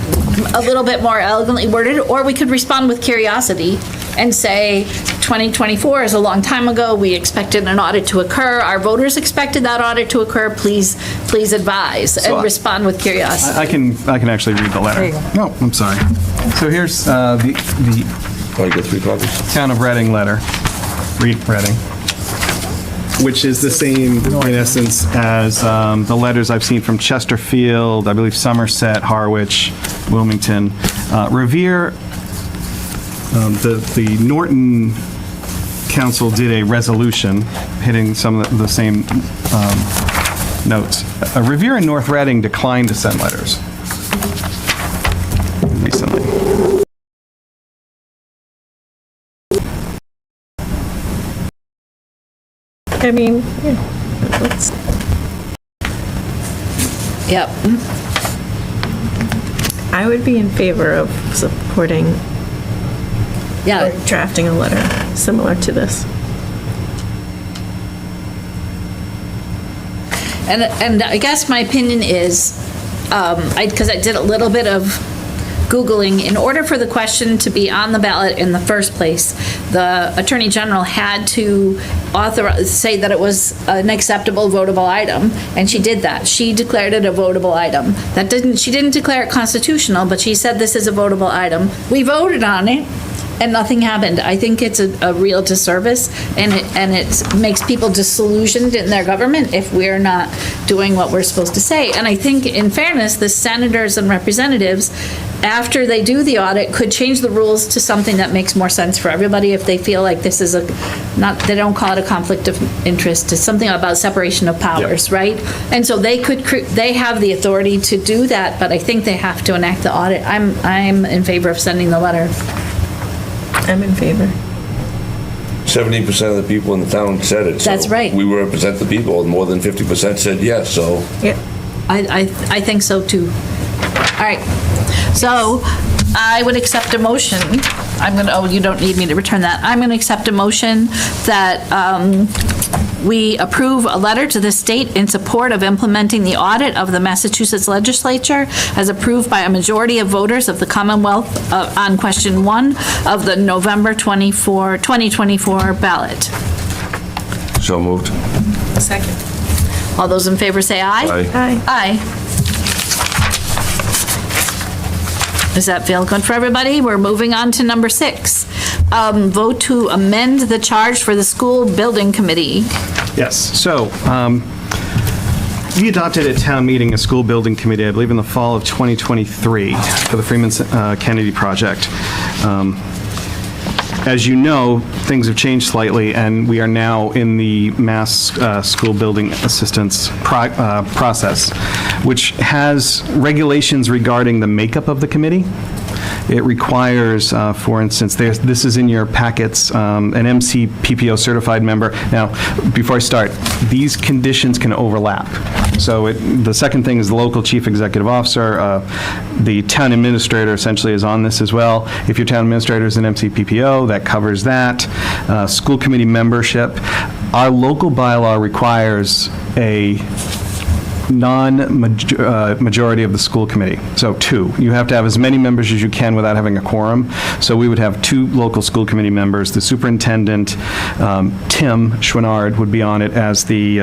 a little bit more elegantly worded, or we could respond with curiosity and say, 2024 is a long time ago, we expected an audit to occur, our voters expected that audit to occur, please advise, and respond with curiosity. I can actually read the letter. There you go. No, I'm sorry. So here's the I get 3 copies. Town of Reading letter. Reading. Which is the same, in essence, as the letters I've seen from Chesterfield, I believe Somerset, Harwich, Wilmington. Revere, the Norton Council did a resolution hitting some of the same notes. Revere and North Reading declined to send letters recently. I mean, yeah, let's. Yep. I would be in favor of supporting, or drafting a letter similar to this. And I guess my opinion is, because I did a little bit of Googling, in order for the question to be on the ballot in the first place, the Attorney General had to say that it was an acceptable votable item, and she did that. She declared it a votable item. She didn't declare it constitutional, but she said this is a votable item. We voted on it, and nothing happened. I think it's a real disservice, and it makes people disillusioned in their government if we're not doing what we're supposed to say. And I think, in fairness, the senators and representatives, after they do the audit, could change the rules to something that makes more sense for everybody if they feel like this is they don't call it a conflict of interest, it's something about separation of powers, right? And so they have the authority to do that, but I think they have to enact the audit. I'm in favor of sending the letter. I'm in favor. 70% of the people in the town said it. So That's right. We represent the people, and more than 50% said yes, so. Yeah. I think so too. All right, so I would accept a motion. You don't need me to return that. I'm going to accept a motion that we approve a letter to the state in support of implementing the audit of the Massachusetts legislature as approved by a majority of voters of the Commonwealth on question 1 of the November 2024 ballot. So moved. Second. All those in favor say aye. Aye. Aye. Does that feel good for everybody? We're moving on to number 6. Vote to amend the charge for the school building committee. Yes, so we adopted at town meeting a school building committee, I believe in the fall of 2023, for the Freeman Kennedy project. As you know, things have changed slightly, and we are now in the mass school building assistance process, which has regulations regarding the makeup of the committee. It requires, for instance, this is in your packets, an MCPPO certified member. Now, before I start, these conditions can overlap. So the second thing is the local chief executive officer. The town administrator essentially is on this as well. If your town administrator is an MCPPO, that covers that. School committee membership. Our local bylaw requires a non-majority of the school committee. So 2. You have to have as many members as you can without having a quorum. So we would have 2 local school committee members. The superintendent, Tim Schwinnard, would be on it as the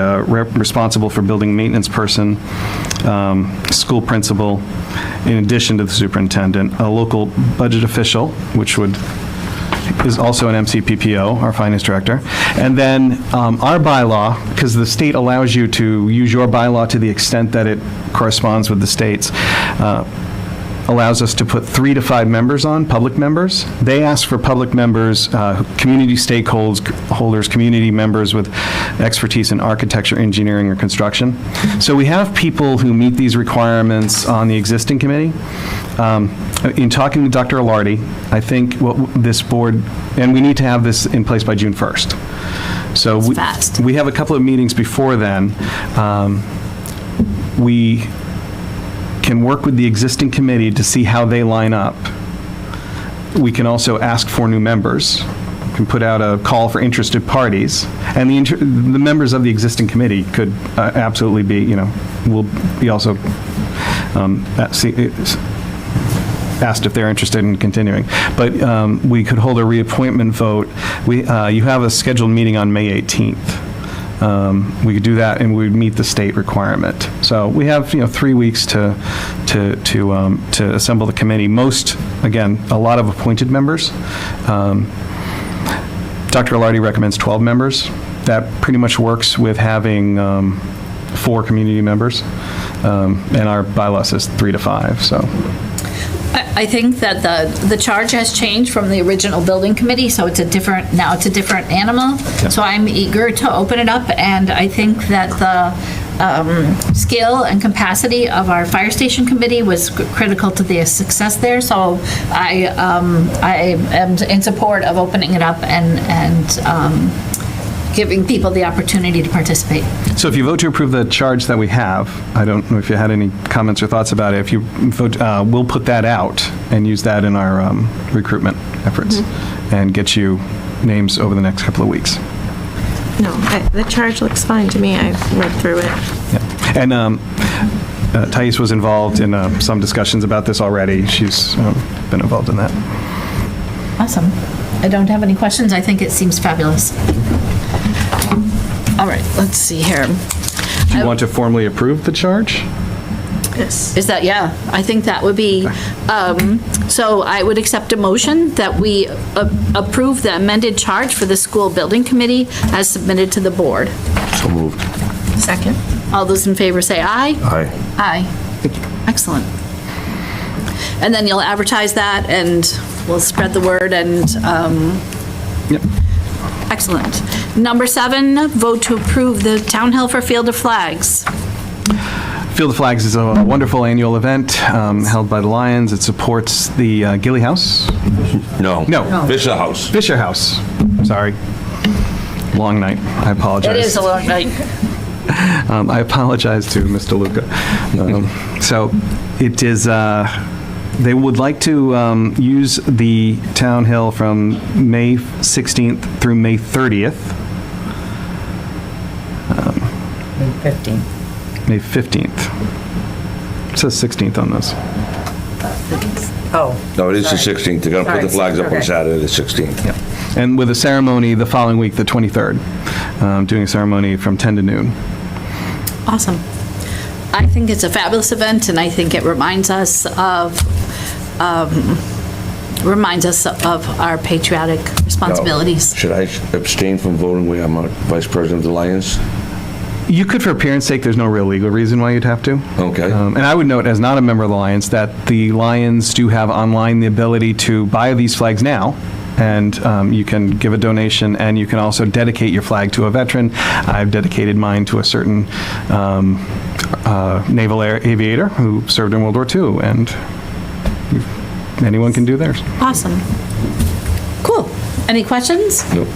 responsible for building maintenance person, school principal, in addition to the superintendent. A local budget official, which is also an MCPPO, our finance director. And then our bylaw, because the state allows you to use your bylaw to the extent that it corresponds with the state's, allows us to put 3 to 5 members on, public members. They ask for public members, community stakeholders, community members with expertise in architecture, engineering, or construction. So we have people who meet these requirements on the existing committee. In talking to Dr. Alardi, I think what this board, and we need to have this in place by June 1st. So we have a couple of meetings before then. We can work with the existing committee to see how they line up. We can also ask for new members. We can put out a call for interested parties. And the members of the existing committee could absolutely be, will be also asked if they're interested in continuing. But we could hold a reappointment vote. You have a scheduled meeting on May 18th. We could do that, and we would meet the state requirement. So we have, 3 weeks to assemble the committee. A lot of appointed members. Dr. Alardi recommends 12 members. That pretty much works with having 4 community members, and our bylaw says 3 to 5. So. I think that the charge has changed from the original building committee, so it's a different animal. Yeah. So I'm eager to open it up, and I think that the skill and capacity of our fire station committee was critical to the success there. So I am in support of opening it up and giving people the opportunity to participate. So if you vote to approve the charge that we have, I don't know if you had any comments or thoughts about it. If you vote, we'll put that out and use that in our recruitment efforts and get you names over the next couple of weeks. No, the charge looks fine to me. I've read through it. Yeah. And Thais was involved in some discussions about this already. She's been involved in that. Awesome. I don't have any questions. I think it seems fabulous. All right, let's see here. Do you want to formally approve the charge? Yes. Is that, I think that would be, so I would accept a motion that we approve the amended charge for the school building committee as submitted to the board. So moved. Second. All those in favor say aye. Aye. Aye. Excellent. And then you'll advertise that and we'll spread the word and, Yep. Excellent. Number 7, vote to approve the Town Hill for Field of Flags. Field of Flags is a wonderful annual event held by the Lions. It supports the Gilly House. No. Fisher House. Fisher House. Sorry. Long night. I apologize. It is a long night. I apologize to Mr. Luca. So it is, they would like to use the Town Hill from May 16th through May 30th. May 15th. May 15th. It says 16th on this. Oh. No, it is the 16th. They're going to put the flags up on Okay. Saturday, the 16th. Yeah. And with a ceremony the following week, the 23rd. doing a ceremony from 10 to noon. Awesome. I think it's a fabulous event, and I think it reminds us of our patriotic responsibilities. Should I abstain from voting when I'm vice president of the Lions? You could, for appearance sake. There's no real legal reason why you'd have to. Okay. And I would note, as not a member of the Lions, that the Lions do have online the ability to buy these flags now, and you can give a donation, and you can also dedicate your flag to a veteran. I've dedicated mine to a certain naval aviator who served in World War II, and anyone can do theirs. Awesome. Cool. Any questions? Nope.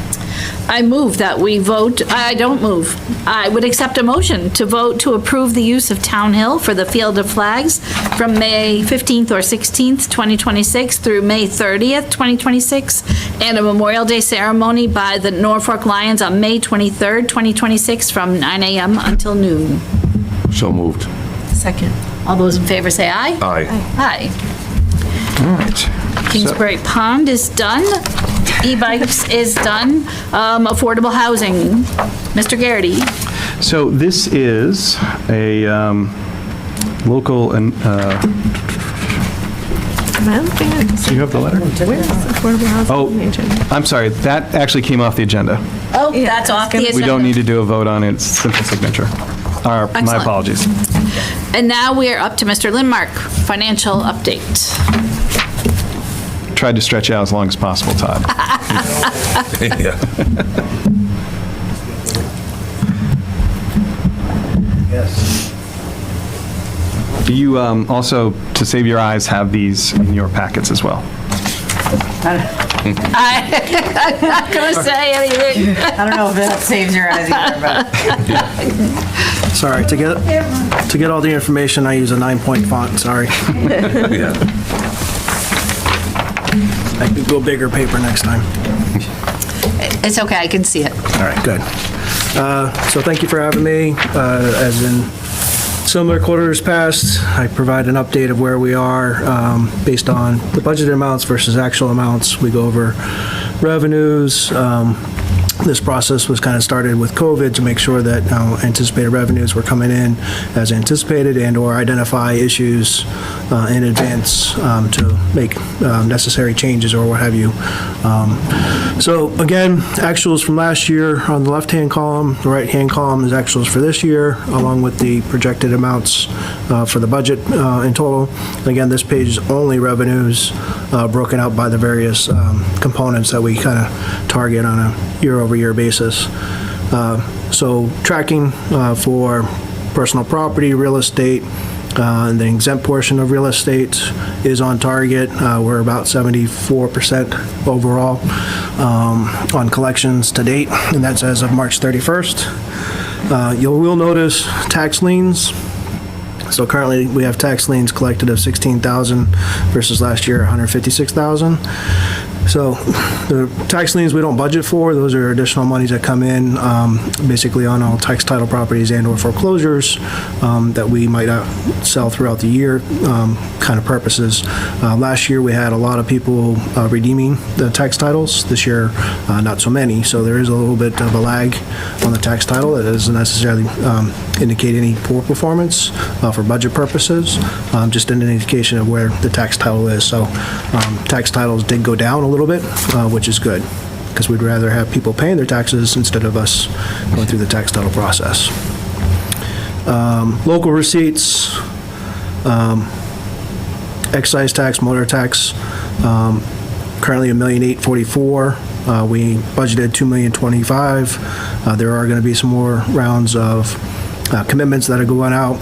I move that we vote, I don't move. I would accept a motion to vote to approve the use of Town Hill for the Field of Flags from May 15th or 16th, 2026 through May 30th, 2026, and a Memorial Day ceremony by the Norfolk Lions on May 23rd, 2026 from 9 a.m. until noon. So moved. Second. All those in favor say aye. Aye. Aye. All right. Kingsbury Pond is done. E-bikes is done. Affordable housing. Mr. Garrity. So this is a local and. Do you have the letter? Where's affordable housing? Oh, I'm sorry. That actually came off the agenda. Oh, that's off the agenda. We don't need to do a vote on it. It's simple signature. My Excellent. apologies. And now we are up to Mr. Lindmark, financial update. Tried to stretch out as long as possible, Todd. Yeah. Yes. Do you also, to save your eyes, have these in your packets as well? I'm not going to say anything. I don't know if that saves your eyes either, but. Sorry, to get all the information, I use a 9-point font, sorry. Yeah. I can go bigger paper next time. It's okay, I can see it. All right, good. So thank you for having me. As in similar quarters past, I provide an update of where we are based on the budgeted amounts versus actual amounts. We go over revenues. This process was kind of started with COVID to make sure that anticipated revenues were coming in as anticipated and/or identify issues in advance to make necessary changes or what have you. So again, actuals from last year on the left-hand column. The right-hand column is actuals for this year, along with the projected amounts for the budget in total. Again, this page is only revenues broken out by the various components that we kind of target on a year-over-year basis. So tracking for personal property, real estate, and the exempt portion of real estate is on target. We're about 74% overall on collections to date, and that's as of March 31st. You will notice tax liens. So currently, we have tax liens collected of 16,000 versus last year, 156,000. So the tax liens we don't budget for, those are additional monies that come in basically on all tax title properties and or foreclosures that we might sell throughout the year kind of purposes. Last year we had a lot of people redeeming the tax titles. This year not so many, so there is a little bit of a lag on the tax title. That doesn't necessarily indicate any poor performance for budget purposes, just an indication of where the tax title is. So tax titles did go down a little bit, which is good, because we'd rather have people paying their taxes instead of us going through the tax title process. Local receipts, excise tax, motor tax, currently $1,844,000. We budgeted $2,025,000. There are going to be some more rounds of commitments that are going out.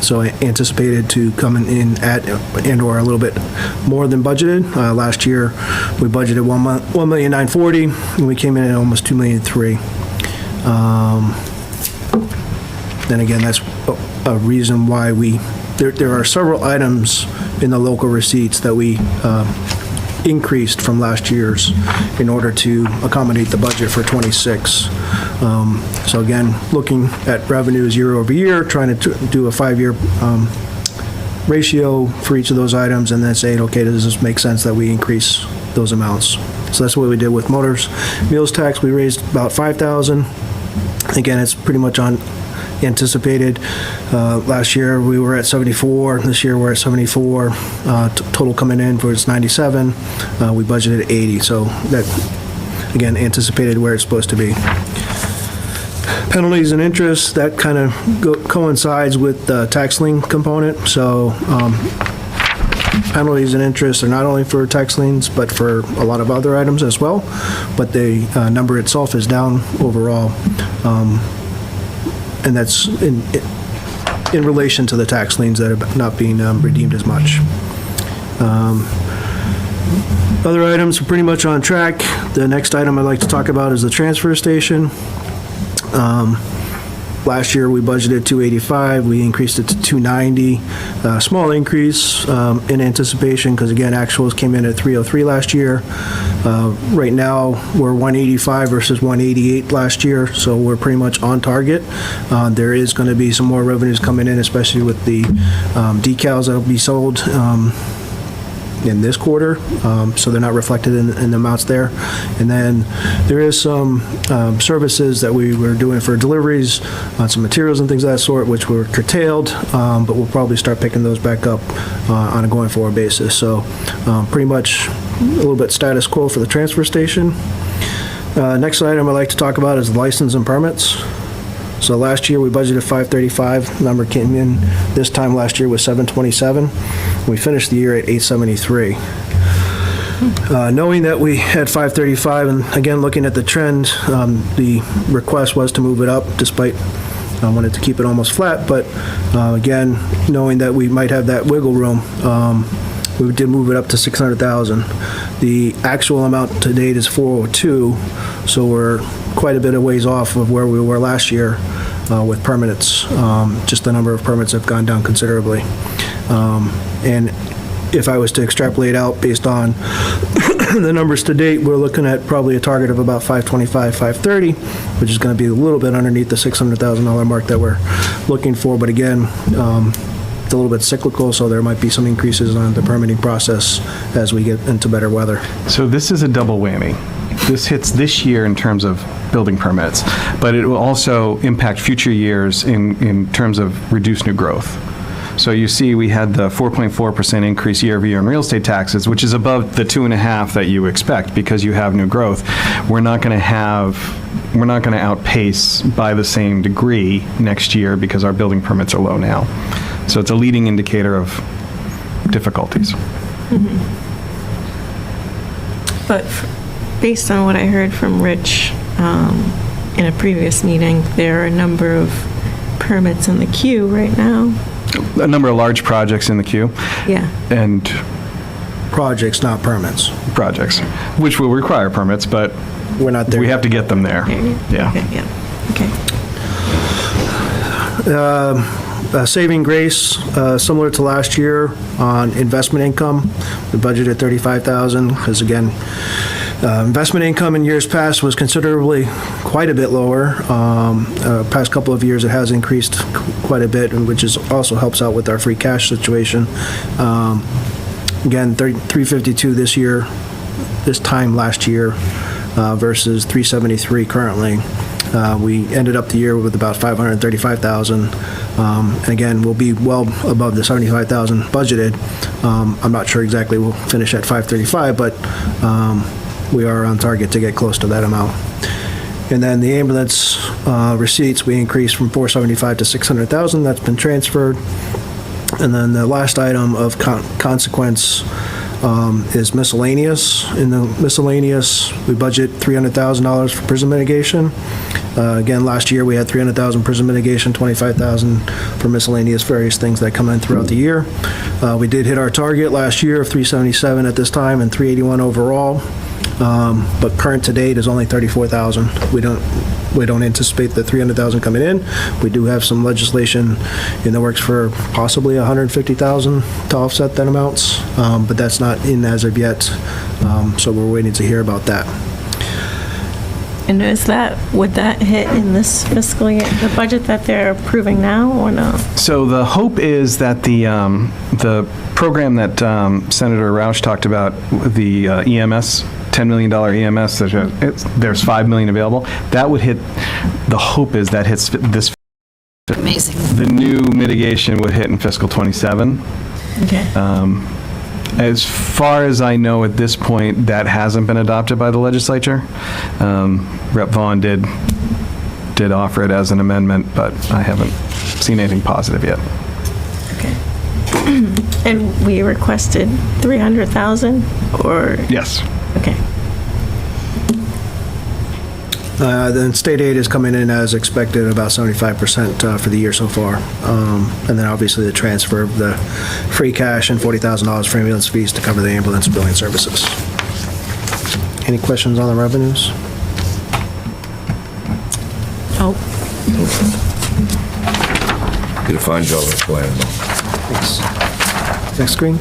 So I anticipated to come in at and/or a little bit more than budgeted. Last year, we budgeted $1,940,000, and we came in at almost $2,003,000. Then again, that's a reason why there are several items in the local receipts that we increased from last year's in order to accommodate the budget for '26. So again, looking at revenues year over year, trying to do a 5-year ratio for each of those items, and then saying, okay, does this make sense that we increase those amounts? So that's what we did with motors. Meals tax, we raised about 5,000. Again, it's pretty much on anticipated. Last year, we were at 74. This year, we're at 74. Total coming in for it's 97. We budgeted 80. So that, again, anticipated where it's supposed to be. Penalties and interest, that kind of coincides with the tax lien component. So penalties and interest are not only for tax liens, but for a lot of other items as well. But the number itself is down overall. And that's in relation to the tax liens that are not being redeemed as much. Other items are pretty much on track. The next item I'd like to talk about is the transfer station. Last year, we budgeted 285. We increased it to 290. Small increase in anticipation because, again, actuals came in at 303 last year. Right now, we're 185 versus 188 last year, so we're pretty much on target. There is going to be some more revenues coming in, especially with the decals that will be sold in this quarter, so they're not reflected in the amounts there. And then there is some services that we were doing for deliveries on some materials and things of that sort, which were curtailed, but we'll probably start picking those back up on a going forward basis. So pretty much a little bit status quo for the transfer station. Next item I'd like to talk about is license and permits. So last year, we budgeted 535. Number came in this time last year was 727. We finished the year at 873. Knowing that we had 535, and again, looking at the trend, the request was to move it up, despite I wanted to keep it almost flat. But again, knowing that we might have that wiggle room, we did move it up to 600,000. The actual amount to date is 402, so we're quite a bit of ways off of where we were last year with permits. Just the number of permits have gone down considerably. And if I was to extrapolate out based on the numbers to date, we're looking at probably a target of about 525, 530, which is going to be a little bit underneath the $600,000 mark that we're looking for. But again, it's a little bit cyclical, so there might be some increases on the permitting process as we get into better weather. So this is a double whammy. This hits this year in terms of building permits, but it will also impact future years in terms of reduced new growth. So you see we had the 4.4% increase year over year in real estate taxes, which is above the 2.5% that you expect because you have new growth. We're not going to outpace by the same degree next year because our building permits are low now. So it's a leading indicator of difficulties. Mm-hmm. But based on what I heard from Rich in a previous meeting, there are a number of permits in the queue right now. A number of large projects in the queue. Yeah. And projects, not permits. Projects, which will require permits, but we're not there. We have to get them there. Yeah. Okay, yeah. Okay. Saving grace, similar to last year on investment income. We budgeted $35,000 because, again, investment income in years past was considerably quite a bit lower. Past couple of years, it has increased quite a bit, which also helps out with our free cash situation. Again, $352 this year, this time last year, versus $373 currently. We ended up the year with about $535,000. And again, we'll be well above the $75,000 budgeted. I'm not sure exactly we'll finish at $535, but we are on target to get close to that amount. And then the ambulance receipts, we increased from $475,000 to $600,000. That's been transferred. And then the last item of consequence is miscellaneous. In the miscellaneous, we budget $300,000 for prison mitigation. Again, last year we had $300,000 prison mitigation, $25,000 for miscellaneous various things that come in throughout the year. We did hit our target last year of $377 at this time and $381 overall. But current to date is only $34,000. We don't anticipate the $300,000 coming in. We do have some legislation in the works for possibly $150,000 to offset that amounts, but that's not in as of yet. So we're waiting to hear about that. And would that hit in this fiscal year, the budget that they're approving now, or no? So the hope is that the program that Senator Roush talked about, the EMS $10 million EMS, there's $5 million available. That would hit, the hope is that hits this. Amazing. The new mitigation would hit in fiscal '27. Okay. As far as I know at this point, that hasn't been adopted by the legislature. Rep. Vaughn did offer it as an amendment, but I haven't seen anything positive yet. And we requested 300,000 or? Yes. Okay. Then state aid is coming in as expected, about 75% for the year so far. And then obviously the transfer of the free cash and $40,000 for ambulance fees to cover the ambulance billing services. Any questions on the revenues? Oh. Did a fine job explaining them. Thanks. Next screen.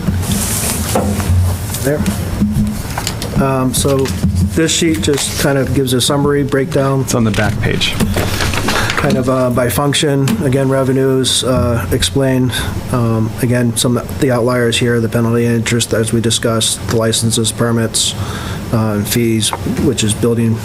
There. So this sheet just kind of gives a summary breakdown. It's on the back page. Kind of by function. Again, revenues explained. Again, some of the outliers here, the penalty and interest as we discussed, the licenses, permits, and fees, which is building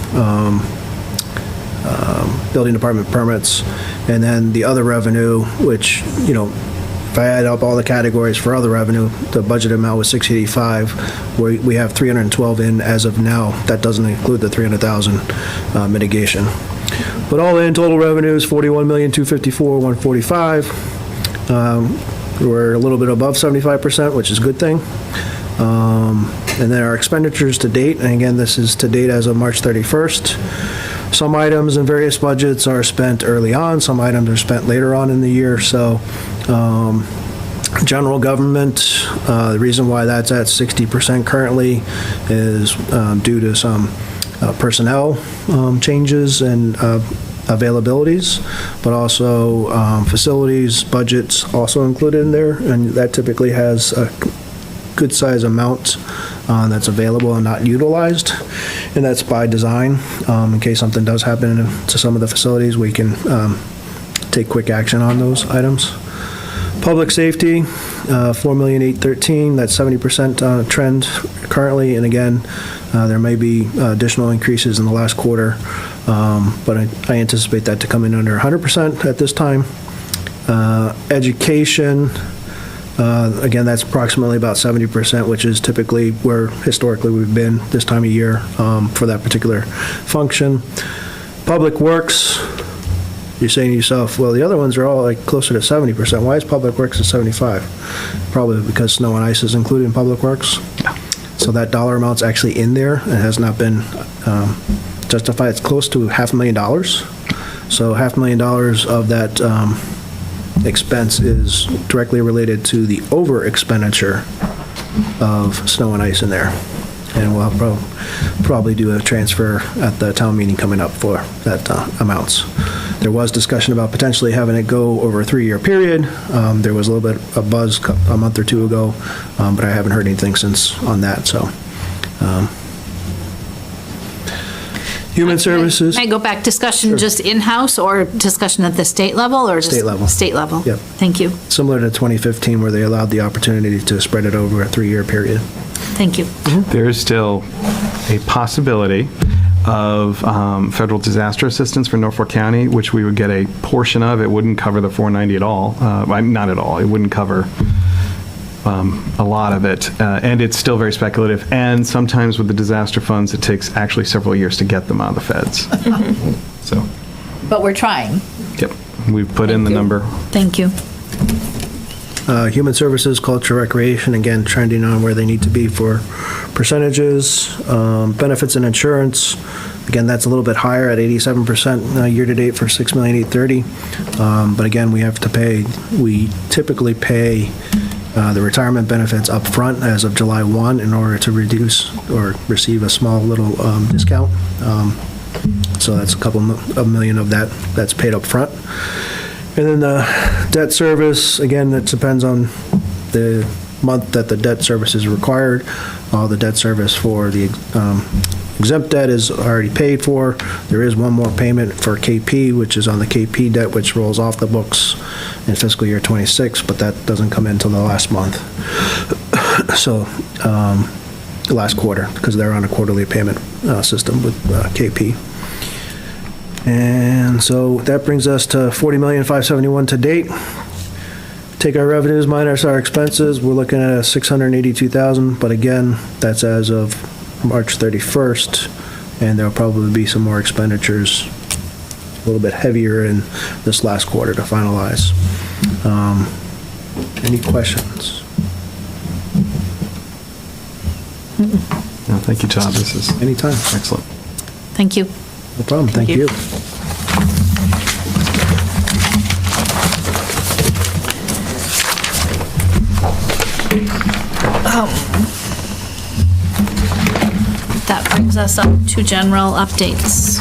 department permits, and then the other revenue, which, if I add up all the categories for other revenue, the budget amount was 685. We have 312 in as of now. That doesn't include the 300,000 mitigation. But all in, total revenue is $41,254,145. We're a little bit above 75%, which is a good thing. And then our expenditures to date, and again, this is to date as of March 31st. Some items in various budgets are spent early on, some items are spent later on in the year, so general government, the reason why that's at 60% currently is due to some personnel changes and availabilities, but also facilities, budgets also included in there, and that typically has a good size amount that's available and not utilized, and that's by design. In case something does happen to some of the facilities, we can take quick action on those items. Public safety, $4,813,000. That's 70% trend currently, and again, there may be additional increases in the last quarter, but I anticipate that to come in under 100% at this time. Education. Again, that's approximately about 70%, which is typically where historically we've been this time of year for that particular function. Public Works, you're saying to yourself, well, the other ones are all like closer to 70%. Why is Public Works at 75? Probably because snow and ice is included in Public Works. Yeah. So that dollar amount's actually in there. It has not been justified. It's close to $500,000. So $500,000 of that expense is directly related to the over expenditure of snow and ice in there. And we'll probably do a transfer at the town meeting coming up for that amounts. There was discussion about potentially having it go over a 3-year period. There was a little bit of buzz a month or two ago, but I haven't heard anything since on that, so. Human Services. May I go back, discussion just in-house or discussion at the state level or just? State level. State level. Yep. Thank you. Similar to 2015 where they allowed the opportunity to spread it over a 3-year period. Thank you. There is still a possibility of federal disaster assistance for Norfolk County, which we would get a portion of. It wouldn't cover the 490 at all. Not at all. It wouldn't cover a lot of it, and it's still very speculative. And sometimes with the disaster funds, it takes actually several years to get them out of the feds. So, But we're trying. yep, we've put in the number. Thank you. Human Services, Culture, Recreation, again, trending on where they need to be for percentages. Benefits and Insurance, again, that's a little bit higher at 87% year-to-date for $6,000,830. But again, we typically pay the retirement benefits up front as of July 1 in order to reduce or receive a small little discount. So that's a couple of million of that that's paid up front. And then the debt service, again, it depends on the month that the debt service is required. All the debt service for the exempt debt is already paid for. There is one more payment for KP, which is on the KP debt, which rolls off the books in fiscal year 26, but that doesn't come in until the last month. So last quarter, because they're on a quarterly payment system with KP. And so that brings us to $40,571,000 to date. Take our revenues minus our expenses, we're looking at $682,000, but again, that's as of March 31st, and there'll probably be some more expenditures, a little bit heavier in this last quarter to finalize. Any questions? No, thank you, Todd. This is anytime. Excellent. Thank you. No problem. Thank you. That brings us up to general updates.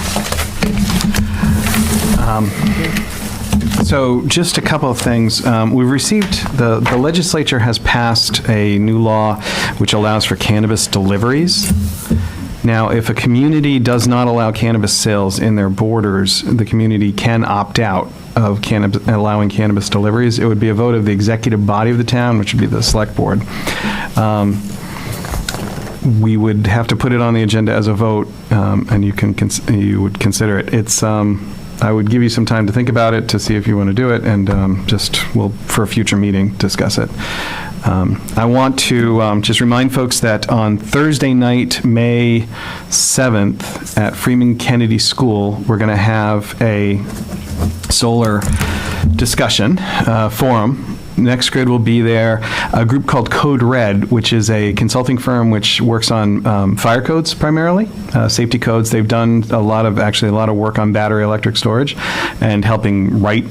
So just a couple of things. We've received, the legislature has passed a new law which allows for cannabis deliveries. Now, if a community does not allow cannabis sales in their borders, the community can opt out of allowing cannabis deliveries. It would be a vote of the executive body of the town, which would be the select board. We would have to put it on the agenda as a vote, and you would consider it. It's I would give you some time to think about it to see if you want to do it, and we'll, for a future meeting, discuss it. I want to just remind folks that on Thursday night, May 7th, at Freeman Kennedy School, we're going to have a solar discussion forum. Next Grid will be there. A group called Code Red, which is a consulting firm which works on fire codes primarily, safety codes. They've done a lot of work on battery electric storage and helping write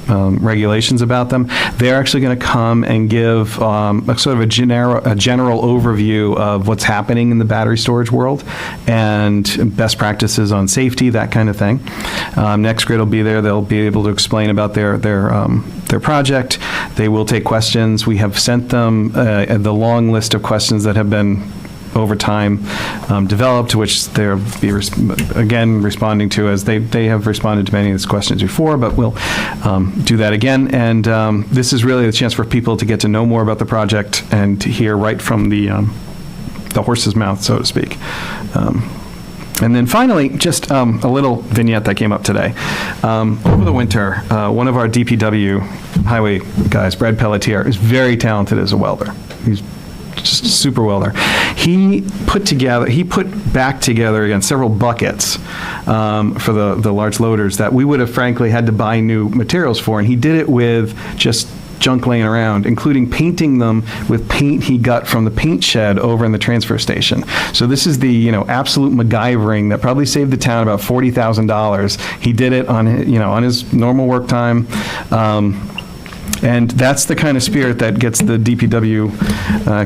regulations about them. They're actually going to come and give a sort of a general overview of what's happening in the battery storage world and best practices on safety, that kind of thing. Next Grid will be there. They'll be able to explain about their project. They will take questions. We have sent them the long list of questions that have been over time developed, which they'll be again responding to, as they have responded to many of these questions before, but we'll do that again. And this is really a chance for people to get to know more about the project and to hear right from the horse's mouth, so to speak. And then finally, just a little vignette that came up today. Over the winter, one of our DPW highway guys, Brad Pelletier, is very talented as a welder. He's just a super welder. He put back together again several buckets for the large loaders that we would have frankly had to buy new materials for, and he did it with just junk laying around, including painting them with paint he got from the paint shed over in the transfer station. So this is the absolute MacGyvering that probably saved the town about $40,000. He did it on his normal work time. And that's the kind of spirit that gets the DPW,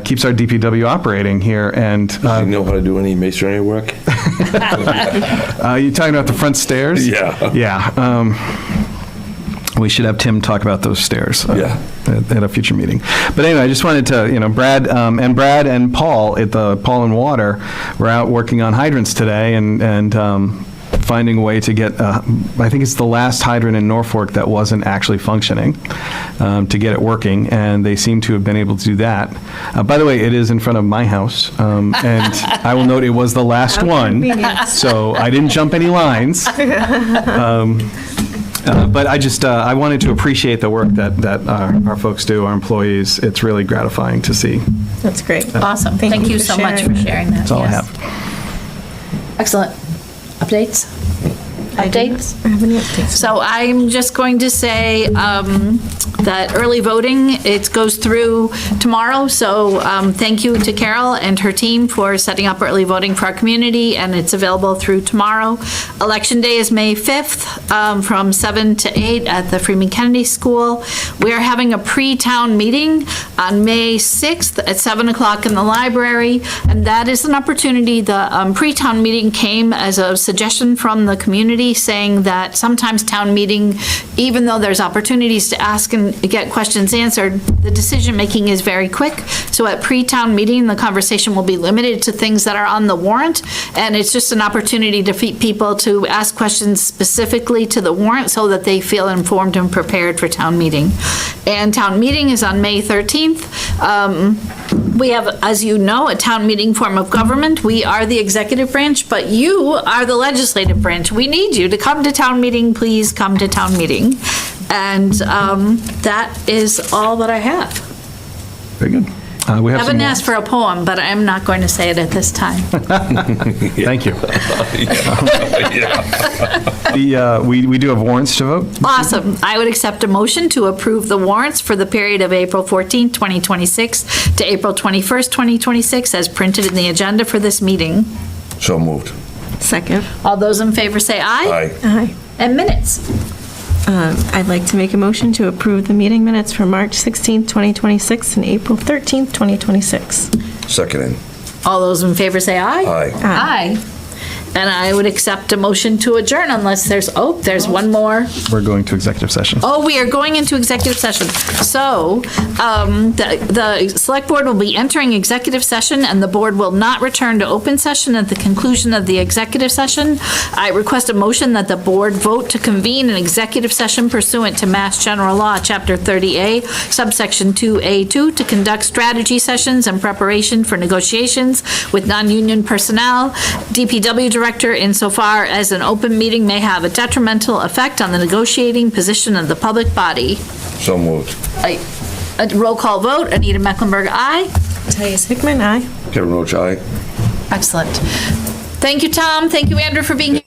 keeps our DPW operating here. And does he know how to do any masonry work? You talking about the front stairs? Yeah. Yeah. We should have Tim talk about those stairs at a future meeting. But anyway, I just wanted to, Brad and Paul at the Paul and Water were out working on hydrants today and finding a way to get, I think it's the last hydrant in Norfolk that wasn't actually functioning, to get it working, and they seem to have been able to do that. By the way, it is in front of my house, and I will note it was the last one, so I didn't jump any lines. But I wanted to appreciate the work that our folks do, our employees. It's really gratifying to see. That's great. Awesome. Thank you so much for sharing that. That's all I have. Excellent. Updates? Updates? I have any updates. So I'm just going to say that early voting, it goes through tomorrow. So thank you to Carol and her team for setting up early voting for our community, and it's available through tomorrow. Election day is May 5th from 7 to 8 at the Freeman Kennedy School. We are having a pre-town meeting on May 6th at 7 o'clock in the library, and that is an opportunity. The pre-town meeting came as a suggestion from the community, saying that sometimes town meeting, even though there's opportunities to ask and get questions answered, the decision-making is very quick. So at pre-town meeting, the conversation will be limited to things that are on the warrant, and it's just an opportunity to people to ask questions specifically to the warrant so that they feel informed and prepared for town meeting. And town meeting is on May 13th. We have, as you know, a town meeting form of government. We are the executive branch, but you are the legislative branch. We need you to come to town meeting. Please come to town meeting. And that is all that I have. Very good. We have I haven't asked for a poem, but I'm not going to say it at this time. Thank you. We do have warrants to vote. Awesome. I would accept a motion to approve the warrants for the period of April 14th, 2026 to April 21st, 2026, as printed in the agenda for this meeting. So moved. Second. All those in favor say aye. Aye. Aye. And minutes. I'd like to make a motion to approve the meeting minutes for March 16th, 2026 and April 13th, 2026. Seconded. All those in favor say aye. Aye. Aye. And I would accept a motion to adjourn unless there's one more. We're going to executive session. Oh, we are going into executive session. So, the select board will be entering executive session, and the board will not return to open session at the conclusion of the executive session. I request a motion that the board vote to convene an executive session pursuant to Mass General Law, Chapter 30A, subsection 2A2, to conduct strategy sessions in preparation for negotiations with non-union personnel, DPW director, insofar as an open meeting may have a detrimental effect on the negotiating position of the public body. So moved. A roll call vote. Anita Mecklenburg, aye. Thais Hickman, aye. Kevin Roach, aye. Excellent. Thank you, Tom. Thank you, Andrew, for being here.